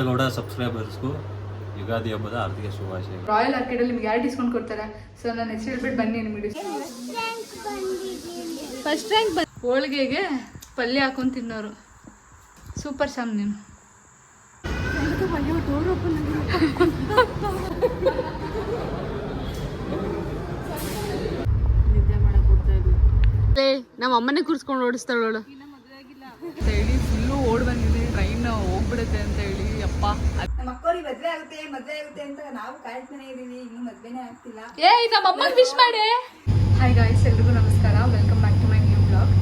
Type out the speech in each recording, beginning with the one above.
ಗೌಡ ಸಬ್ಸ್ಕ್ರೈಬರ್ಸ್ಗೂ ಯುಗಾದಿ ಹಬ್ಬದ ಆರ್ಥಿಕ ಶುಭಾಶಯ. ರಾಯಲ್ ಆರ್ಕಿಡಲ್ಲಿ ನಿಮ್ಗೆ ಯಾರು ಡಿಸ್ಕೌಂಟ್ ಕೊಡ್ತಾರೆ? ಸೊ ನನ್ನ ಹೆಸರು ಹೇಳ್ಬಿಟ್ಟು ಬನ್ನಿ ನಿಮಗೆ ಫಸ್ಟ್ ರ್ಯಾಂಕ್ ಬಂದು ಹೋಳಿಗೆಗೆ ಪಲ್ಯ ಹಾಕೊಂಡು ತಿನ್ನೋರು. ಸೂಪರ್ ಶಾಮ್ ನೀನು. ನಮ್ಮ ಅಮ್ಮನೇ ಕೂರ್ಸ್ಕೊಂಡು ಓಡಿಸ್ತಾಳೋಳು ಅಂತ ಹೇಳಿ ಫುಲ್ಲು ಓಡ್ ಬಂದಿದೆ. ಟ್ರೈನ್ ಹೋಗ್ಬಿಡುತ್ತೆ ಅಂತ ಹೇಳಿ ಅಪ್ಪ. ನಮ್ಮ ಅಕ್ಕವ್ರಿಗೆ ಮದ್ವೆ ಆಗುತ್ತೆ ಅಂತ ನಾವು ಕಾಯ್ತಾನೆ ಇದೀವಿ, ಇನ್ನು ಮದ್ವೆನೇ ಆಗ್ತಿಲ್ಲ. ನಮ್ಮ ಅಮ್ಮಂಗೆ ವಿಶ್ ಮಾಡಿ. ಹಾಯ್ ಗಾಯ್ಸ್, ಎಲ್ರಿಗೂ ನಮಸ್ಕಾರ. Welcome back to my new blog.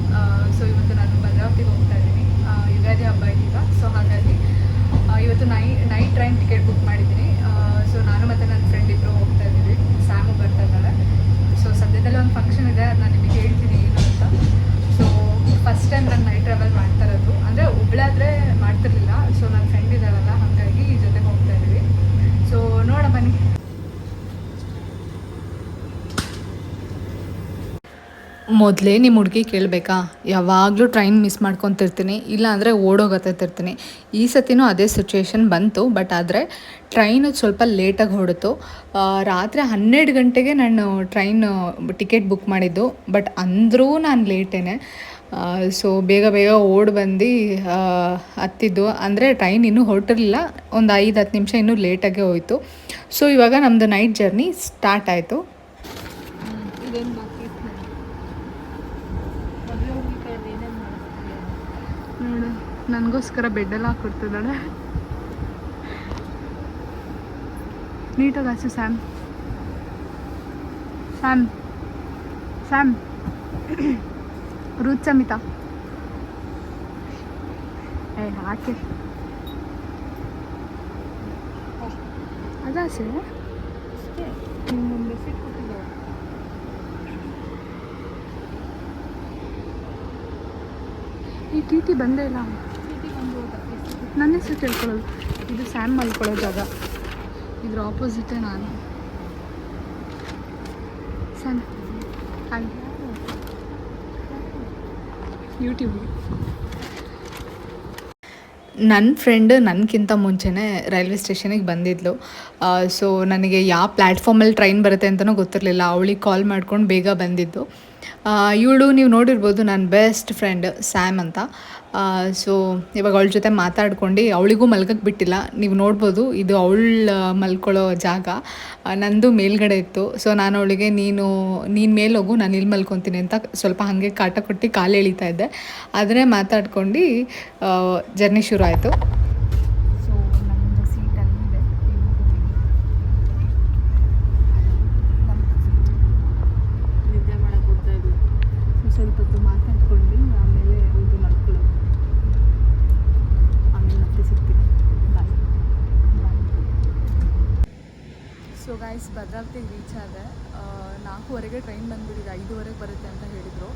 So ಇವತ್ತು ನಾನು ಭದ್ರಾವತಿಗೆ ಹೋಗ್ತಾ ಇದ್ದೀನಿ. ಯುಗಾದಿ ಹಬ್ಬ ಇದೀಗ. ಸೊ ಹಾಗಾಗಿ ಇವತ್ತು ನೈಟ್ ಟ್ರೈನ್ ಟಿಕೆಟ್ ಬುಕ್ ಮಾಡಿದ್ದೀನಿ. ಸೊ ನಾನು ಮತ್ತು ನನ್ನ ಫ್ರೆಂಡ್ ಇಬ್ಬರು ಹೋಗ್ತಾ ಇದ್ದೀವಿ. ಸ್ಯಾಮು ಬರ್ತಾ ಇದ್ದಾರೆ. ಸೊ ಸದ್ಯದಲ್ಲೇ ಒಂದು ಫಂಕ್ಷನ್ ಇದೆ, ಅದು ನಾನು ನಿಮಗೆ ಹೇಳ್ತೀನಿ ಏನು ಅಂತ. ಸೊ ಫಸ್ಟ್ ಟೈಮ್ ನಾನು ನೈಟ್ ಟ್ರಾವೆಲ್ ಮಾಡ್ತಾ ಇರೋದು, ಅಂದರೆ ಒಬ್ಬಳಾದರೆ ಮಾಡ್ತಿರ್ಲಿಲ್ಲ. ಸೊ ನನ್ನ ಫ್ರೆಂಡ್ ಇದ್ದಾರಲ್ಲ, ಹಾಗಾಗಿ ಜೊತೆಗೆ ಹೋಗ್ತಾ ಇದ್ದೀವಿ. ಸೊ ನೋಡ ಬನ್ನಿ. ಮೊದಲೇ ನಿಮ್ಮ ಹುಡುಗಿ ಕೇಳಬೇಕಾ? ಯಾವಾಗಲೂ ಟ್ರೈನ್ ಮಿಸ್ ಮಾಡ್ಕೊತಿರ್ತೀನಿ, ಇಲ್ಲಾಂದರೆ ಓಡೋಗತ್ತಿರ್ತೀನಿ. ಈ ಸತಿನೂ ಅದೇ ಸಿಚುವೇಶನ್ ಬಂತು. ಬಟ್ ಆದರೆ ಟ್ರೈನು ಸ್ವಲ್ಪ ಲೇಟಾಗಿ ಹೊರಡಿತು. ರಾತ್ರಿ 12 ಗಂಟೆಗೆ ನಾನು ಟ್ರೈನ್ ಟಿಕೆಟ್ ಬುಕ್ ಮಾಡಿದ್ದು. ಬಟ್ ಅಂದರೂ ನಾನು ಲೇಟೇನೆ. ಸೊ ಬೇಗ ಓಡಿ ಬಂದು ಹತ್ತಿದ್ದು. ಅಂದರೆ ಟ್ರೈನ್ ಇನ್ನೂ ಹೊರಟಿರಲಿಲ್ಲ, ಒಂದು 5-10 ನಿಮಿಷ ಇನ್ನೂ ಲೇಟಾಗೇ ಹೋಯಿತು. ಸೊ ಇವಾಗ ನಮ್ಮದು ನೈಟ್ ಜರ್ನಿ ಸ್ಟಾರ್ಟ್ ಆಯಿತು. ನೋಡು, ನನಗೋಸ್ಕರ ಬೆಡ್ಡೆಲ್ಲ ಹಾಕ್ಕೊಡ್ತಿದ್ದಾಳೆ. ನೀಟಾಗಿ ಹಾಸು Sam. Sam Sam Ruth Samita ಹಾಕಿ ಅದಾಸೆ ನಿಮ್ಮೊಂದು ಸೀಟ್ ಕೊಟ್ಟಿದ್ದಾವೆ. ಈ ಟಿ ಟಿ ಬಂದೇ ಇಲ್ಲ. ನನ್ನ ಹೆಸರು ತಿಳ್ಕೊಳ್ಳೋದು. ಇದು ಸ್ಯಾಮ್ ಮಲ್ಕೊಳ್ಳೋ ಜಾಗ, ಇದ್ರ ಆಪೋಸಿಟೇ ನಾನು. Sam hi. ಯೂಟ್ಯೂಬ್ಗೆ ನನ್ನ ಫ್ರೆಂಡ್ ನನಗಿಂತ ಮುಂಚೆನೇ ರೈಲ್ವೆ ಸ್ಟೇಷನಿಗೆ ಬಂದಿದ್ಲು. ಸೊ ನನಗೆ ಯಾವ ಪ್ಲ್ಯಾಟ್ಫಾರ್ಮಲ್ಲಿ ಟ್ರೈನ್ ಬರುತ್ತೆ ಅಂತಲೂ ಗೊತ್ತಿರಲಿಲ್ಲ. ಅವಳಿಗೆ ಕಾಲ್ ಮಾಡ್ಕೊಂಡು ಬೇಗ ಬಂದಿದ್ದು. ಇವಳು ನೀವು ನೋಡಿರ್ಬೋದು, ನನ್ನ ಬೆಸ್ಟ್ ಫ್ರೆಂಡ್ ಸ್ಯಾಮ್ ಅಂತ. ಸೊ ಇವಾಗ ಅವಳ ಜೊತೆ ಮಾತಾಡ್ಕೊಂಡು ಅವಳಿಗೂ ಮಲ್ಗಕ್ಕೆ ಬಿಟ್ಟಿಲ್ಲ. ನೀವು ನೋಡ್ಬೋದು, ಇದು ಅವಳು ಮಲ್ಕೊಳ್ಳೋ ಜಾಗ, ನಂದು ಮೇಲ್ಗಡೆ ಇತ್ತು. ಸೊ ನಾನು ಅವಳಿಗೆ ನೀನು ಮೇಲೆ ಹೋಗು, ನಾನು ಇಲ್ಲಿ ಮಲ್ಕೊತೀನಿ ಅಂತ ಸ್ವಲ್ಪ ಹಾಗೆ ಕಾಟ ಕೊಟ್ಟು ಕಾಲು ಎಳಿತಾ ಇದ್ದೆ. ಆದರೆ ಮಾತಾಡ್ಕೊಂಡು ಜರ್ನಿ ಶುರು ಆಯಿತು. ಸೊ ನಮ್ಮದು ಸೀಟಲ್ಲಿದೆ, ನಿದ್ದೆ ಮಾಡೋಕ್ಕೆ ಹೋಗ್ತಾ ಇದ್ವಿ. ಸೊ ಸ್ವಲ್ಪ ಹೊತ್ತು ಮಾತಾಡ್ಕೊಂಡು ಆಮೇಲೆ ಹೋಗಿ ಮಲ್ಕೊಳ್ಳೋದು. ಆಮೇಲೆ ಮತ್ತೆ ಸಿಗ್ತೀನಿ. ಬಾಯ್ ಬಾಯ್. ಸೊ ಗೈಸ್, ಭದ್ರಾವತಿಗೆ ರೀಚ್ ಆದೆ. 4:15ಗೆ ಟ್ರೈನ್ ಬಂದುಬಿಟ್ಟಿದೆ. 5:15ಗೆ ಬರುತ್ತೆ ಅಂತ ಹೇಳಿದರು.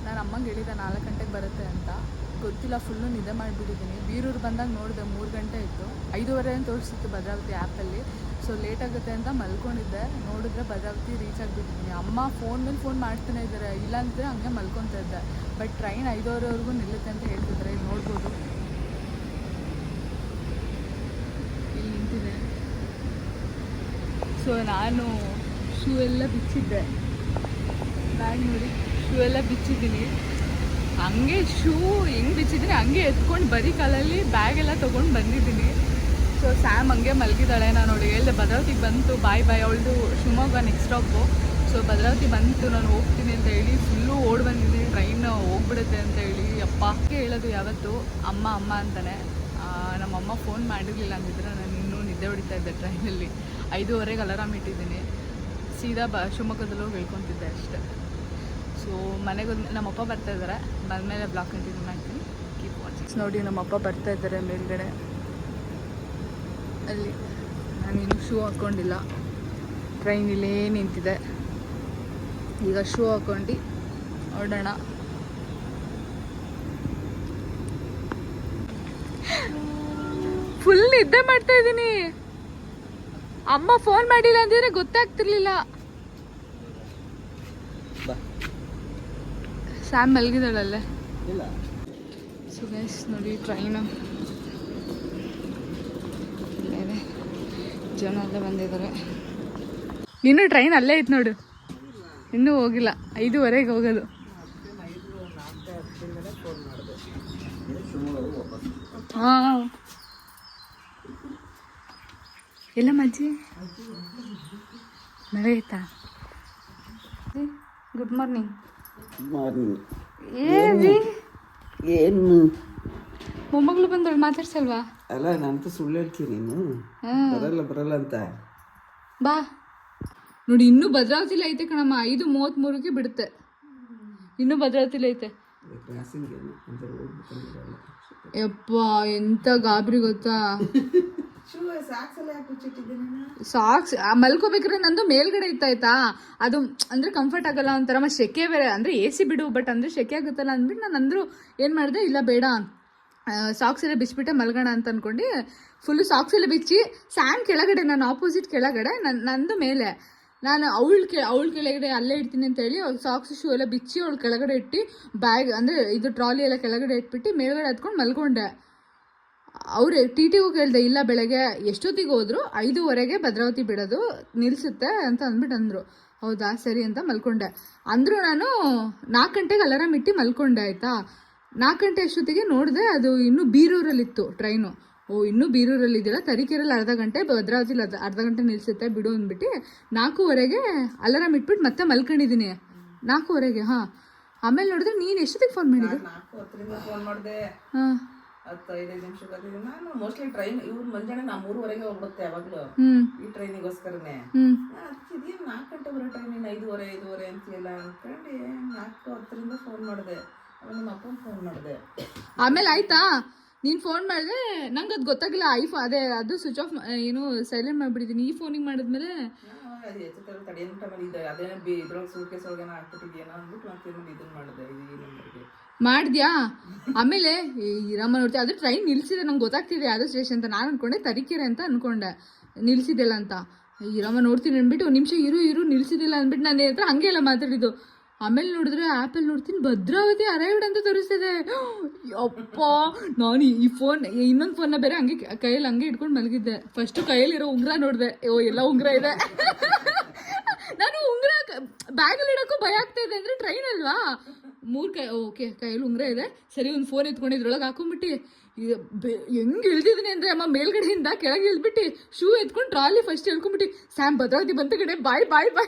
ನಾನು ಅಮ್ಮಂಗೆ ಹೇಳಿದ್ದೆ 4 ಗಂಟೆಗೆ ಬರುತ್ತೆ ಅಂತ. ಗೊತ್ತಿಲ್ಲ, ಫುಲ್ಲು ನಿದ್ದೆ ಮಾಡಿಬಿಟ್ಟಿದ್ದೀನಿ. ಬೀರೂರು ಬಂದಾಗ ನೋಡಿದೆ 3 ಗಂಟೆ ಇತ್ತು. 5:15 ಅಂತ ತೋರಿಸಿತ್ತು ಭದ್ರಾವತಿ ಆ್ಯಪಲ್ಲಿ. ಸೊ ಲೇಟ್ ಆಗುತ್ತೆ ಅಂತ ಮಲ್ಕೊಂಡಿದ್ದೆ. ನೋಡಿದ್ರೆ ಭದ್ರಾವತಿ ರೀಚ್ ಆಗಿಬಿಟ್ಟಿದ್ದೀನಿ. ಅಮ್ಮ ಫೋನ್ ಮೇಲೆ ಫೋನ್ ಮಾಡ್ತಾನೆ ಇದ್ದಾರೆ, ಇಲ್ಲಾಂದರೆ ಹಂಗೆ ಮಲ್ಕೊತಾ ಇದ್ದೆ. ಬಟ್ ಟ್ರೈನ್ 5:15ವರೆಗೂ ನಿಲ್ಲುತ್ತೆ ಅಂತ ಹೇಳ್ತಿದ್ದಾರೆ. ಇಲ್ಲಿ ನೋಡ್ಬೋದು, ಇಲ್ಲಿ ನಿಂತಿದೆ. ಸೊ ನಾನು ಶೂ ಎಲ್ಲ ಬಿಚ್ಚಿದ್ದೆ. ಬ್ಯಾಗ್ ನೋಡಿ, ಶೂ ಎಲ್ಲ ಬಿಚ್ಚಿದ್ದೀನಿ. ಹಂಗೆ ಶೂ ಹೆಂಗೆ ಬಿಚ್ಚಿದ್ದೀನಿ ಹಂಗೆ ಎತ್ಕೊಂಡು ಬರೀ ಕಾಲಲ್ಲಿ ಬ್ಯಾಗೆಲ್ಲ ತೊಗೊಂಡು ಬಂದಿದ್ದೀನಿ. ಸೊ ಸ್ಯಾಮ್ ಹಂಗೆ ಮಲಗಿದ್ದಾಳೆ. ನಾನು ಅವಳಿಗೆ ಹೇಳಿದೆ ಭದ್ರಾವತಿಗೆ ಬಂತು, ಬಾಯ್ ಅವಳದು Shivamogga next stop. So Bhadravati ಬಂತು, ನಾನು ಹೋಗ್ತೀನಿ ಅಂತ ಹೇಳಿ ಫುಲ್ಲು ಓಡಿ ಬಂದಿದ್ದೀನಿ. ಟ್ರೈನ್ ಹೋಗ್ಬಿಡುತ್ತೆ ಅಂತ ಹೇಳಿ ಅಪ್ಪ ಹೇಳೋದು ಯಾವತ್ತು ಅಮ್ಮ ಅಂತಾನೆ. ನಮ್ಮಮ್ಮ ಫೋನ್ ಮಾಡಿರಲಿಲ್ಲ ಅಂದಿದ್ರೆ ನಾನು ಇನ್ನೂ ನಿದ್ದೆ ಹೊಡಿತಾ ಇದ್ದೆ ಟ್ರೈನಲ್ಲಿ. 5:15ಗೆ ಅಲಾರಾಮ್ ಇಟ್ಟಿದ್ದೀನಿ. ಸೀದಾ ಶಿವಮೊಗ್ಗದಲ್ಲೂ ಹೇಳ್ಕೊತಿದ್ದೆ ಅಷ್ಟೇ. ಸೊ ಮನೆಗೆ ನಮ್ಮಪ್ಪ ಬರ್ತಾ ಇದ್ದಾರೆ. ಬಂದಮೇಲೆ ಬ್ಲಾಗ್ ಕಂಟಿನ್ಯೂ ಮಾಡ್ತೀನಿ. Keep watching. ನೋಡಿ, ನಮ್ಮಪ್ಪ ಬರ್ತಾ ಇದ್ದಾರೆ ಮೇಲ್ಗಡೆ. ಅಲ್ಲಿ ನಾನಿನ್ನು ಶೂ ಹಾಕ್ಕೊಂಡಿಲ್ಲ. ಟ್ರೈನ್ ಇಲ್ಲೇ ನಿಂತಿದೆ. ಈಗ ಶೂ ಹಾಕ್ಕೊಂಡು ಹೊರಡೋಣ. ಫುಲ್ ನಿದ್ದೆ ಮಾಡ್ತಾ ಇದ್ದೀನಿ. ಅಮ್ಮ ಫೋನ್ ಮಾಡಿಲ್ಲ ಅಂದಿದ್ರೆ ಗೊತ್ತಾಗ್ತಿರ್ಲಿಲ್ಲ. ಸ್ಯಾಮ್ ಮಲಗಿದಾಳಲ್ಲೇ. ಸೊ ಗೈಸ್ ನೋಡಿ, ಟ್ರೈನು ಜನ ಎಲ್ಲ ಬಂದಿದ್ದಾರೆ. ನೀನು ಟ್ರೈನ್ ಅಲ್ಲೇ ಐತೆ ನೋಡು, ಇನ್ನೂ ಹೋಗಿಲ್ಲ. 5:15 ಹೋಗೋದು. ಹಾಂ ಎಲ್ಲ ಮಜ್ಜಿ ಮಳೆ ಆಯ್ತಾ? Good morning. ಏನು ಮೊಮ್ಮಗಳು ಬಂದವಳು ಮಾತಾಡ್ಸಲ್ವಾ? ಅಲ್ಲ ನಾನು ಸುಳ್ಳು ಹೇಳ್ತೀನಿ, ನೀನು ಬರಲ್ಲ ಅಂತ. ಬಾ ನೋಡಿ, ಇನ್ನೂ ಭದ್ರಾವತಿಲಿ ಐತೆ ಕಣಮ್ಮ. 5:33ಕ್ಕೆ ಬಿಡುತ್ತೆ. ಇನ್ನೂ ಭದ್ರಾವತಿಲಿ ಐತೆ. ಯಪ್ಪ ಎಂತ ಗಾಬರಿ ಗೊತ್ತಾ. ಸಾಕ್ಸ್ ಮಲ್ಕೋಬೇಕಾದ್ರೆ ನಂದು ಮೇಲ್ಗಡೆ ಇತ್ತಾಯ್ತಾ, ಅದು ಅಂದ್ರೆ ಕಂಫರ್ಟ್ ಆಗಲ್ಲ, ಒಂಥರ ಸೆಕೆ ಬೇರೆ. ಅಂದ್ರೆ AC ಬಿಡು, ಬಟ್ ಅಂದ್ರೆ ಸೆಕೆ ಆಗುತ್ತಲ್ಲ ಅಂದ್ಬಿಟ್ಟು ನಾನು ಅಂದ್ರು ಏನು ಮಾಡಿದೆ, ಇಲ್ಲ ಬೇಡ ಸಾಕ್ಸ್ ಎಲ್ಲ ಬಿಚ್ಚಿಬಿಟ್ಟೆ ಮಲ್ಗೋಣ ಅಂತ ಅನ್ಕೊಂಡು ಫುಲ್ಲು ಸಾಕ್ಸ್ ಎಲ್ಲ ಬಿಚ್ಚಿ, ಸ್ಯಾಮ್ ಕೆಳಗಡೆ, ನಾನು ಆಪೋಸಿಟ್ ಕೆಳಗಡೆ, ನಂದು ಮೇಲೆ. ನಾನು ಅವಳ ಕೆಳಗಡೆ ಅಲ್ಲೇ ಇಡ್ತೀನಿ ಅಂತೇಳಿ ಸಾಕ್ಸ್ ಶೂ ಎಲ್ಲ ಬಿಚ್ಚಿ ಅವಳು ಕೆಳಗಡೆ ಇಟ್ಟು ಬ್ಯಾಗ್ ಅಂದರೆ ಇದು ಟ್ರಾಲಿ ಎಲ್ಲ ಕೆಳಗಡೆ ಇಟ್ಬಿಟ್ಟು ಮೇಲ್ಗಡೆ ಹತ್ಕೊಂಡು ಮಲ್ಕೊಂಡೆ. ಅವ್ರು TTಗೂ ಕೇಳಿದೆ, ಇಲ್ಲ ಬೆಳಗ್ಗೆ ಎಷ್ಟೊತ್ತಿಗೆ ಹೋದ್ರು 5:15ಗೆ ಭದ್ರಾವತಿ ಬಿಡೋದು, ನಿಲ್ಲಿಸುತ್ತೆ ಅಂತ ಅಂದ್ಬಿಟ್ಟು ಅಂದರು. ಹೌದಾ ಸರಿ ಅಂತ ಮಲ್ಕೊಂಡೆ. ಅಂದರೂ ನಾನು 4 ಗಂಟೆಗೆ ಅಲಾರಾಮ್ ಇಟ್ಟು ಮಲ್ಕೊಂಡೆ ಆಯಿತಾ. 4 ಗಂಟೆ ಅಷ್ಟೊತ್ತಿಗೆ ನೋಡಿದೆ ಅದು ಇನ್ನೂ ಬೀರೂರಲ್ಲಿತ್ತು ಟ್ರೈನು. ಇನ್ನೂ ಬೀರೂರಲ್ಲಿ ಇದೆಯಲ್ಲ, ತರೀಕೆರೆಯಲ್ಲಿ ಅರ್ಧ ಗಂಟೆ, ಭದ್ರಾವತಿಲಿ ಅರ್ಧ ಗಂಟೆ ನಿಲ್ಲಿಸುತ್ತೆ ಬಿಡು ಅಂದ್ಬಿಟ್ಟು 4:15ಗೆ ಅಲಾರಾಮ್ ಇಟ್ಬಿಟ್ಟು ಮತ್ತೆ ಮಲ್ಕೊಂಡಿದ್ದೀನಿ. 4:15ಗೆ. ಹಾಂ, ಆಮೇಲೆ ನೋಡಿದ್ರೆ ನೀನು ಎಷ್ಟೊತ್ತಿಗೆ ಫೋನ್ ಮಾಡಿದ್ದು? 4:10 ಫೋನ್ ಮಾಡಿದೆ. ಹಾಂ, 10-15 ನಿಮಿಷ ಬರ್ತಿದ್ದೀನಿ ನಾನು. ಮೋಸ್ಟ್ಲಿ ಟ್ರೈನ್ ಇವ್ರು ಮುಂಜಾನೆ 3:15ಗೆ ಹೋಗ್ಬಿಡುತ್ತೆ ಯಾವಾಗಲೂ ಈ ಟ್ರೈನಿಗೋಸ್ಕರನೇ. ಇದೇನು 4 ಗಂಟೆ ಬರೋ ಟ್ರೈನ್, 5:15 ಅಂತೀಯಲ್ಲ ಅಂದ್ಕೊಂಡು 4:10 ಫೋನ್ ಮಾಡಿದೆ. ಆಮೇಲೆ ನಮ್ಮ ಅಪ್ಪನ ಫೋನ್ ಮಾಡಿದೆ. ಆಮೇಲೆ ಆಯ್ತಾ ನೀನು ಫೋನ್ ಮಾಡಿದೆ, ನಂಗೆ ಅದು ಗೊತ್ತಾಗಿಲ್ಲ. ಅದೇ ಅದು ಸ್ವಿಚ್ ಆಫ್ ಏನು ಸೈಲೆಂಟ್ ಮಾಡಿಬಿಟ್ಟಿದ್ದೀನಿ. ಈ ಫೋನಿಗೆ ಮಾಡಿದ್ಮೇಲೆ ಅದು ಹೆಚ್ಚು ತಡೆಯಂತ ಇದು ಅದೇನೋ ಇದ್ರೊಳಗೆ ಸೂಟ್ಕೇಸ್ ಒಳಗೇನೋ ಹಾಕ್ಬಿಟ್ಟಿದ್ಯೇನೋ ಅಂದ್ಬಿಟ್ಟು ಮತ್ತೆ ಇದನ್ನು ಮಾಡಿದೆ ಈ ನಂಬರ್ಗೆ ಮಾಡಿದ್ಯಾ. ಆಮೇಲೆ ಇರಮ್ಮ ನೋಡ್ತೀವಿ, ಅದು ಟ್ರೈನ್ ನಿಲ್ಸಿದೆ, ನಂಗೆ ಗೊತ್ತಾಗ್ತಿದೆ ಯಾವುದೋ ಸ್ಟೇಷನ್ ಅಂತ. ನಾನು ಅನ್ಕೊಂಡೆ ತರೀಕೆರೆ ಅಂತ ಅನ್ಕೊಂಡೆ, ನಿಲ್ಸಿದೆಲ್ಲ ಅಂತ. ಇರಮ್ಮ ನೋಡ್ತೀನಿ ಅಂದ್ಬಿಟ್ಟು 1 ನಿಮಿಷ ಇರು ನಿಲ್ಸಿದಿಲ್ಲ ಅಂದ್ಬಿಟ್ಟು ನಾನು ಹತ್ರ ಹಂಗೆ ಎಲ್ಲ ಮಾತಾಡಿದ್ದು. ಆಮೇಲೆ ನೋಡಿದ್ರೆ ಆ್ಯಪಲ್ಲಿ ನೋಡ್ತೀನಿ ಭದ್ರಾವತಿ ಅರೈವ್ಡ್ ಅಂತ ತೋರಿಸ್ತಿದೆ. ಅಪ್ಪ ನಾನು ಈ ಫೋನ್ ಇನ್ನೊಂದು ಫೋನ್ನ ಬೇರೆ ಹಂಗೆ ಕೈಯಲ್ಲಿ ಹಂಗೆ ಇಟ್ಕೊಂಡು ಮಲಗಿದ್ದೆ. ಫಸ್ಟು ಕೈಯಲ್ಲಿರೋ ಉಂಗುರ ನೋಡಿದೆ, ಎಲ್ಲ ಉಂಗುರ ಇದೆ. ನಾನು ಉಂಗುರ ಬ್ಯಾಗಲ್ಲಿ ಇಡೋಕ್ಕೂ ಭಯ ಆಗ್ತಾ ಇದೆ, ಅಂದರೆ ಟ್ರೈನ್ ಅಲ್ವಾ. 3 ಓಕೆ ಕೈಯಲ್ಲಿ ಉಂಗುರ ಇದೆ, ಸರಿ ಒಂದು ಫೋನ್ ಎತ್ಕೊಂಡಿದ್ರೊಳಗೆ ಹಾಕೊಂಡ್ಬಿಟ್ಟು ಹೆಂಗೆ ಇಳ್ದಿದ್ದೀನಿ ಅಂದರೆ ಅಮ್ಮ ಮೇಲ್ಗಡೆಯಿಂದ ಕೆಳಗೆ ಇಳ್ದ್ಬಿಟ್ಟು ಶೂ ಎತ್ಕೊಂಡು ಟ್ರಾಲಿ ಫಸ್ಟ್ ಹೇಳ್ಕೊಂಡ್ಬಿಟ್ಟು ಸ್ಯಾಮ್ ಭದ್ರಾವತಿ ಬಂತ ಕಡೆ ಬಾಯ್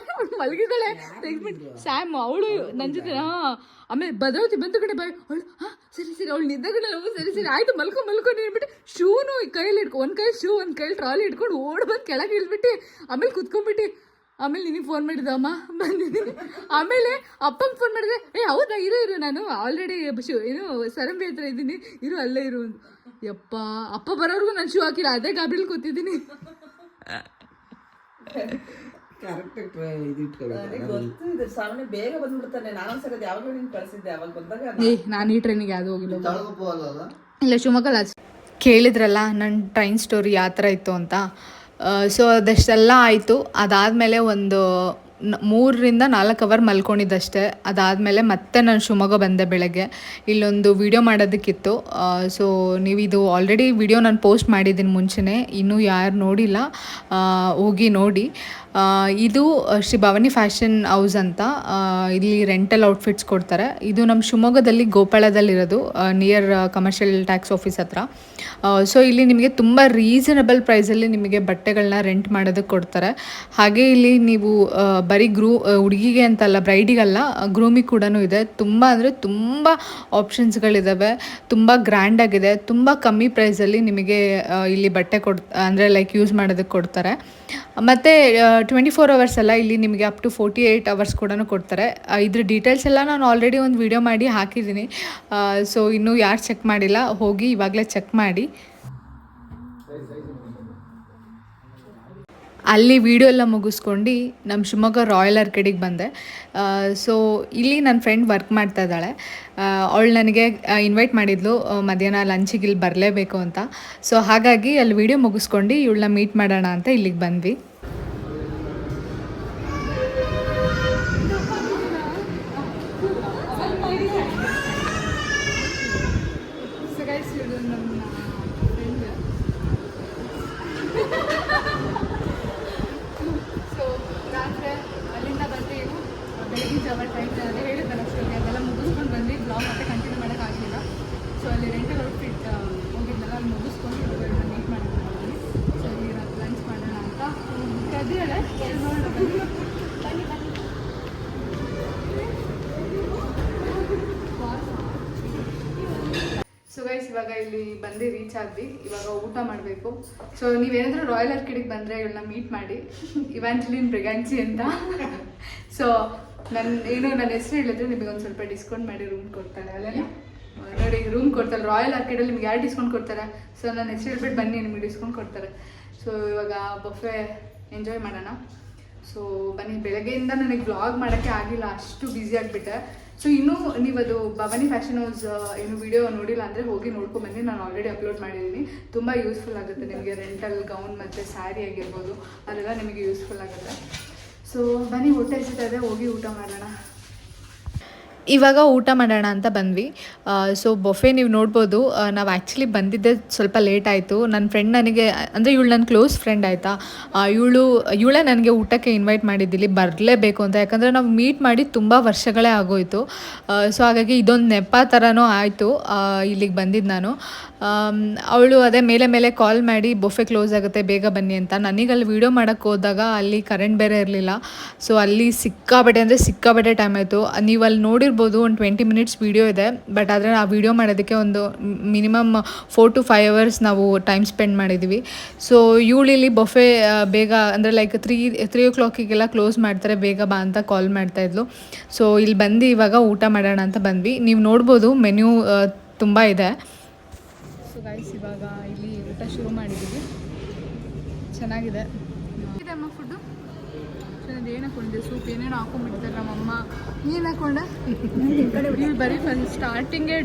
ಮಲಗಿದ್ದಾಳೆ ತೆಗ್ದ್ಬಿಟ್ಟು ಸ್ಯಾಮ್ ಅವಳು ನನ್ನ ಜೊತೆ. ಆಮೇಲೆ ಭದ್ರಾವತಿ ಬಂತ ಕಡೆ ಬಾಯ್ ಅವಳು ಸರಿ ಅವಳು ನಿದ್ದಗಡೆ ಸರಿ ಆಯಿತು ಮಲ್ಕೊಂಡು ಹೇಳ್ಬಿಟ್ಟು ಶೂನು ಕೈಯಲ್ಲಿ ಒಂದು ಕೈ ಶೂ ಒಂದು ಕೈಯಲ್ಲಿ ಟ್ರಾಲಿ ಇಟ್ಕೊಂಡು ಓಡ್ಬಂದು ಕೆಳಗೆ ಇಳ್ಬಿಟ್ಟು ಆಮೇಲೆ ಕುತ್ಕೊಂಡ್ಬಿಟ್ಟು ಆಮೇಲೆ ನಿನಗೆ ಫೋನ್ ಮಾಡಿದ್ದೆ, ಅಮ್ಮ ಬಂದಿದ್ದೀನಿ. ಆಮೇಲೆ ಅಪ್ಪಂಗೆ ಫೋನ್ ಮಾಡಿದೆ, ಹೌದಾ ಇರು ನಾನು ಆಲ್ರೆಡಿ ಏನು ಸರಂಬಿ ಹತ್ರ ಇದ್ದೀನಿ, ಅಲ್ಲೇ ಇರು. ಯಪ್ಪ ಅಪ್ಪ ಬರೋರ್ಗು ನಾನು ಶೂ ಹಾಕಿಲ್ಲ, ಅದೇ ಗಾಬರಿಲಿ ಕೂತಿದ್ದೀನಿ. ಬೇಗ ಬಂದ್ಬಿಡ್ತಾನೆ. ನಾನೊಂದ್ಸರಿ ಯಾವಾಗಲೂ ನಿಂಗೆ ಕಳಿಸಿದ್ದೆ, ಅವಾಗ ಬಂದಾಗ ನಾನು ಈ ಟ್ರೈನಿಗೆ ಯಾವುದು ಹೋಗಿಲ್ಲ. ಇಲ್ಲ ಶಿವಮೊಗ್ಗ. ಕೇಳಿದ್ರಲ್ಲ ನನ್ನ ಟ್ರೈನ್ ಸ್ಟೋರಿ ಯಾವ ಥರ ಇತ್ತು ಅಂತ. ಸೊ ಅದಷ್ಟೆಲ್ಲ ಆಯಿತು. ಅದಾದಮೇಲೆ ಒಂದು 3-4 ಅವರ್ ಮಲ್ಕೊಂಡಿದ್ದಷ್ಟೇ. ಅದಾದಮೇಲೆ ಮತ್ತೆ ನಾನು ಶಿವಮೊಗ್ಗ ಬಂದೆ ಬೆಳಗ್ಗೆ. ಇಲ್ಲೊಂದು ವಿಡಿಯೋ ಮಾಡೋದಕ್ಕಿತ್ತು. ಸೊ ನೀವು ಇದು ಆಲ್ರೆಡಿ ವಿಡಿಯೋ ನಾನು ಪೋಸ್ಟ್ ಮಾಡಿದ್ದೀನಿ ಮುಂಚೆನೇ, ಇನ್ನೂ ಯಾರು ನೋಡಿಲ್ಲ ಹೋಗಿ ನೋಡಿ. ಇದು ಶ್ರೀ ಭವಾನಿ ಫ್ಯಾಷನ್ ಹೌಸ್ ಅಂತ, ಇಲ್ಲಿ ರೆಂಟಲ್ ಔಟ್ಫಿಟ್ಸ್ ಕೊಡ್ತಾರೆ. ಇದು ನಮ್ಮ ಶಿವಮೊಗ್ಗದಲ್ಲಿ ಗೋಪಾಳದಲ್ಲಿರೋದು, ನಿಯರ್ ಕಮರ್ಷಿಯಲ್ ಟ್ಯಾಕ್ಸ್ ಆಫೀಸ್ ಹತ್ರ. ಸೊ ಇಲ್ಲಿ ನಿಮಗೆ ತುಂಬ ರೀಸನಬಲ್ ಪ್ರೈಸಲ್ಲಿ ನಿಮಗೆ ಬಟ್ಟೆಗಳನ್ನ ರೆಂಟ್ ಮಾಡೋದಕ್ಕೆ ಕೊಡ್ತಾರೆ. ಹಾಗೆ ಇಲ್ಲಿ ನೀವು ಬರೀ ಹುಡುಗಿಗೆ ಅಂತಲ್ಲ, ಬ್ರೈಡಿಗಲ್ಲ, ಗ್ರೂಮಿಗೆ ಕೂಡ ಇದೆ. ತುಂಬ ಅಂದರೆ ತುಂಬ ಆಪ್ಷನ್ಸ್ಗಳಿದ್ದಾವೆ, ತುಂಬ ಗ್ರ್ಯಾಂಡಾಗಿದೆ, ತುಂಬ ಕಮ್ಮಿ ಪ್ರೈಸಲ್ಲಿ ನಿಮಗೆ ಇಲ್ಲಿ ಬಟ್ಟೆ ಅಂದರೆ ಲೈಕ್ ಯೂಸ್ ಮಾಡೋದಕ್ಕೆ ಕೊಡ್ತಾರೆ. ಮತ್ತು 24 ಅವರ್ಸ್ ಅಲ್ಲ, ಇಲ್ಲಿ ನಿಮಗೆ ಅಪ್ ಟು 48 ಅವರ್ಸ್ ಕೂಡ ಕೊಡ್ತಾರೆ. ಇದ್ರ ಡೀಟೇಲ್ಸ್ ಎಲ್ಲ ನಾನು ಆಲ್ರೆಡಿ ಒಂದು ವಿಡಿಯೋ ಮಾಡಿ ಹಾಕಿದ್ದೀನಿ. ಸೊ ಇನ್ನೂ ಯಾರು ಚೆಕ್ ಮಾಡಿಲ್ಲ ಹೋಗಿ ಇವಾಗಲೇ ಚೆಕ್ ಮಾಡಿ. ಅಲ್ಲಿ ವಿಡಿಯೋ ಎಲ್ಲ ಮುಗಿಸ್ಕೊಂಡು ನಮ್ಮ ಶಿವಮೊಗ್ಗ ರಾಯಲ್ ಆರ್ಕಿಡಿಗೆ ಬಂದೆ. ಸೊ ಇಲ್ಲಿ ನನ್ನ ಫ್ರೆಂಡ್ ವರ್ಕ್ ಮಾಡ್ತಾ ಇದ್ದಾಳೆ. ಅವಳು ನನಗೆ ಇನ್ವೈಟ್ ಮಾಡಿದ್ಲು ಮಧ್ಯಾಹ್ನ ಲಂಚಿಗೆ ಇಲ್ಲಿ ಬರಲೇಬೇಕು ಅಂತ. ಸೊ ಹಾಗಾಗಿ ಅಲ್ಲಿ ವಿಡಿಯೋ ಮುಗಿಸ್ಕೊಂಡು ಇವಳನ್ನ ಮೀಟ್ ಮಾಡೋಣ ಅಂತ ಇಲ್ಲಿಗೆ ಬಂದ್ವಿ. ಇದೆಯಲ್ಲ ಸೊ ಗೈಸ್ ಇವಾಗ ಇಲ್ಲಿ ಬಂದು ರೀಚ್ ಆದ್ವಿ. ಇವಾಗ ಊಟ ಮಾಡಬೇಕು. ಸೊ ನೀವೇನಾದರೂ ರಾಯಲ್ ಆರ್ಕಿಡಿಗೆ ಬಂದರೆ ಇವಳನ್ನ ಮೀಟ್ ಮಾಡಿ, ಇವಾಂಜಲಿನ್ ಬ್ರಿಗಾನ್ಸಿ ಅಂತ. ಸೊ ನನ್ನ ಹೆಸರು ಹೇಳಿದ್ರೆ ನಿಮಗೆ ಒಂದು ಸ್ವಲ್ಪ ಡಿಸ್ಕೌಂಟ್ ಮಾಡಿ ರೂಮ್ ಕೊಡ್ತಾಳೆ ಅಲ್ಲ ನೋಡಿ, ರೂಮ್ ಕೊಡ್ತಾರೆ ರಾಯಲ್ ಆರ್ಕಿಡಲ್ಲಿ. ನಿಮ್ಗೆ ಯಾರು ಡಿಸ್ಕೌಂಟ್ ಕೊಡ್ತಾರೆ? ಸೊ ನನ್ನ ಹೆಸರು ಹೇಳ್ಬಿಟ್ಟು ಬನ್ನಿ, ನಿಮಗೆ ಡಿಸ್ಕೌಂಟ್ ಕೊಡ್ತಾರೆ. ಸೊ ಇವಾಗ ಬಫೆ ಎಂಜಾಯ್ ಮಾಡೋಣ. ಸೊ ಬನ್ನಿ. ಬೆಳಗ್ಗೆಯಿಂದ ನನಗೆ ವ್ಲಾಗ್ ಮಾಡೋಕ್ಕೆ ಆಗಿಲ್ಲ, ಅಷ್ಟು ಬ್ಯುಸಿ ಆಗಿಬಿಟ್ಟೆ. ಸೊ ಇನ್ನೂ ನೀವು ಅದು ಭವಾನಿ ಫ್ಯಾಷನ್ ಹೌಸ್ ಏನು ವಿಡಿಯೋ ನೋಡಿಲ್ಲ ಅಂದರೆ ಹೋಗಿ ನೋಡ್ಕೊಂಬನ್ನಿ. ನಾನು ಆಲ್ರೆಡಿ ಅಪ್ಲೋಡ್ ಮಾಡಿದ್ದೀನಿ. ತುಂಬ ಯೂಸ್ಫುಲ್ ಆಗುತ್ತೆ ನಿಮಗೆ. ರೆಂಟಲ್ ಗೌನ್ ಮತ್ತು ಸ್ಯಾರಿ ಆಗಿರ್ಬೋದು, ಅದೆಲ್ಲ ನಿಮಗೆ ಯೂಸ್ಫುಲ್ ಆಗುತ್ತೆ. ಸೊ ಬನ್ನಿ, ಹೊಟ್ಟೆ ಹಸಿತಾ ಇದೆ, ಹೋಗಿ ಊಟ ಮಾಡೋಣ. ಇವಾಗ ಊಟ ಮಾಡೋಣ ಅಂತ ಬಂದ್ವಿ. ಸೊ ಬೊಫೆ ನೀವು ನೋಡ್ಬೋದು. ನಾವು ಆ್ಯಕ್ಚುಲಿ ಬಂದಿದ್ದೆ ಸ್ವಲ್ಪ ಲೇಟ್ ಆಯಿತು. ನನ್ನ ಫ್ರೆಂಡ್ ನನಗೆ, ಅಂದರೆ ಇವಳು ನನ್ನ ಕ್ಲೋಸ್ ಫ್ರೆಂಡ್ ಆಯಿತಾ, ಇವಳೇ ನನಗೆ ಊಟಕ್ಕೆ ಇನ್ವೈಟ್ ಮಾಡಿದ್ದಿಲ್ಲಿ ಬರಲೇಬೇಕು ಅಂತ. ಯಾಕಂದರೆ ನಾವು ಮೀಟ್ ಮಾಡಿ ತುಂಬ ವರ್ಷಗಳೇ ಆಗೋಯಿತು. ಸೊ ಹಾಗಾಗಿ ಇದೊಂದು ನೆಪ ಥರನೂ ಆಯಿತು ಇಲ್ಲಿಗೆ ಬಂದಿದ್ದು ನಾನು. ಅವಳು ಅದೇ ಮೇಲೆ ಕಾಲ್ ಮಾಡಿ ಬೊಫೆ ಕ್ಲೋಸ್ ಆಗುತ್ತೆ ಬೇಗ ಬನ್ನಿ ಅಂತ. ನನಗಲ್ಲಿ ವೀಡಿಯೋ ಮಾಡೋಕ್ಕೆ ಹೋದಾಗ ಅಲ್ಲಿ ಕರೆಂಟ್ ಬೇರೆ ಇರಲಿಲ್ಲ. ಸೊ ಅಲ್ಲಿ ಸಿಕ್ಕಾಬಟ್ಟೆ ಟೈಮ್ ಆಯಿತು. ನೀವು ಅಲ್ಲಿ ನೋಡಿರ್ಬೋದು ಒಂದು 20 ಮಿನಿಟ್ಸ್ ವೀಡಿಯೋ ಇದೆ. ಬಟ್ ಆದರೆ ಆ ವೀಡಿಯೋ ಮಾಡೋದಕ್ಕೆ ಒಂದು ಮಿನಿಮಮ್ 4 to 5 hours ನಾವು ಟೈಮ್ ಸ್ಪೆಂಡ್ ಮಾಡಿದ್ದೀವಿ. ಸೊ ಇವಳಿಲ್ಲಿ ಬೊಫೆ ಬೇಗ ಅಂದರೆ ಲೈಕ್ 3 o'clock ಕ್ಲೋಸ್ ಮಾಡ್ತಾರೆ, ಬೇಗ ಬಾ ಅಂತ ಕಾಲ್ ಮಾಡ್ತಾಯಿದ್ಲು. ಸೊ ಇಲ್ಲಿ ಬಂದು ಇವಾಗ ಊಟ ಮಾಡೋಣ ಅಂತ ಬಂದ್ವಿ. ನೀವು ನೋಡ್ಬೋದು ಮೆನ್ಯೂ ತುಂಬ ಇದೆ. ಸೊ ಗೈಸ್ ಇವಾಗ ಇಲ್ಲಿ ಊಟ ಶುರು ಮಾಡಿದ್ದೀವಿ. ಚೆನ್ನಾಗಿದೆ ಅಮ್ಮ ಫುಡ್ಡು. ಚೆನ್ನಾಗಿ ಏನು ಹಾಕೊಂಡಿದ್ದೆ, ಸೂಪ್ ಏನೇನು ಹಾಕೊಂಡ್ಬಿಡ್ತಾರೆ ನಮ್ಮಮ್ಮ. ಏನು ಹಾಕೊಂಡೆ? ಇಲ್ಲಿ ಬರೀ ಸ್ಟಾರ್ಟಿಂಗೇ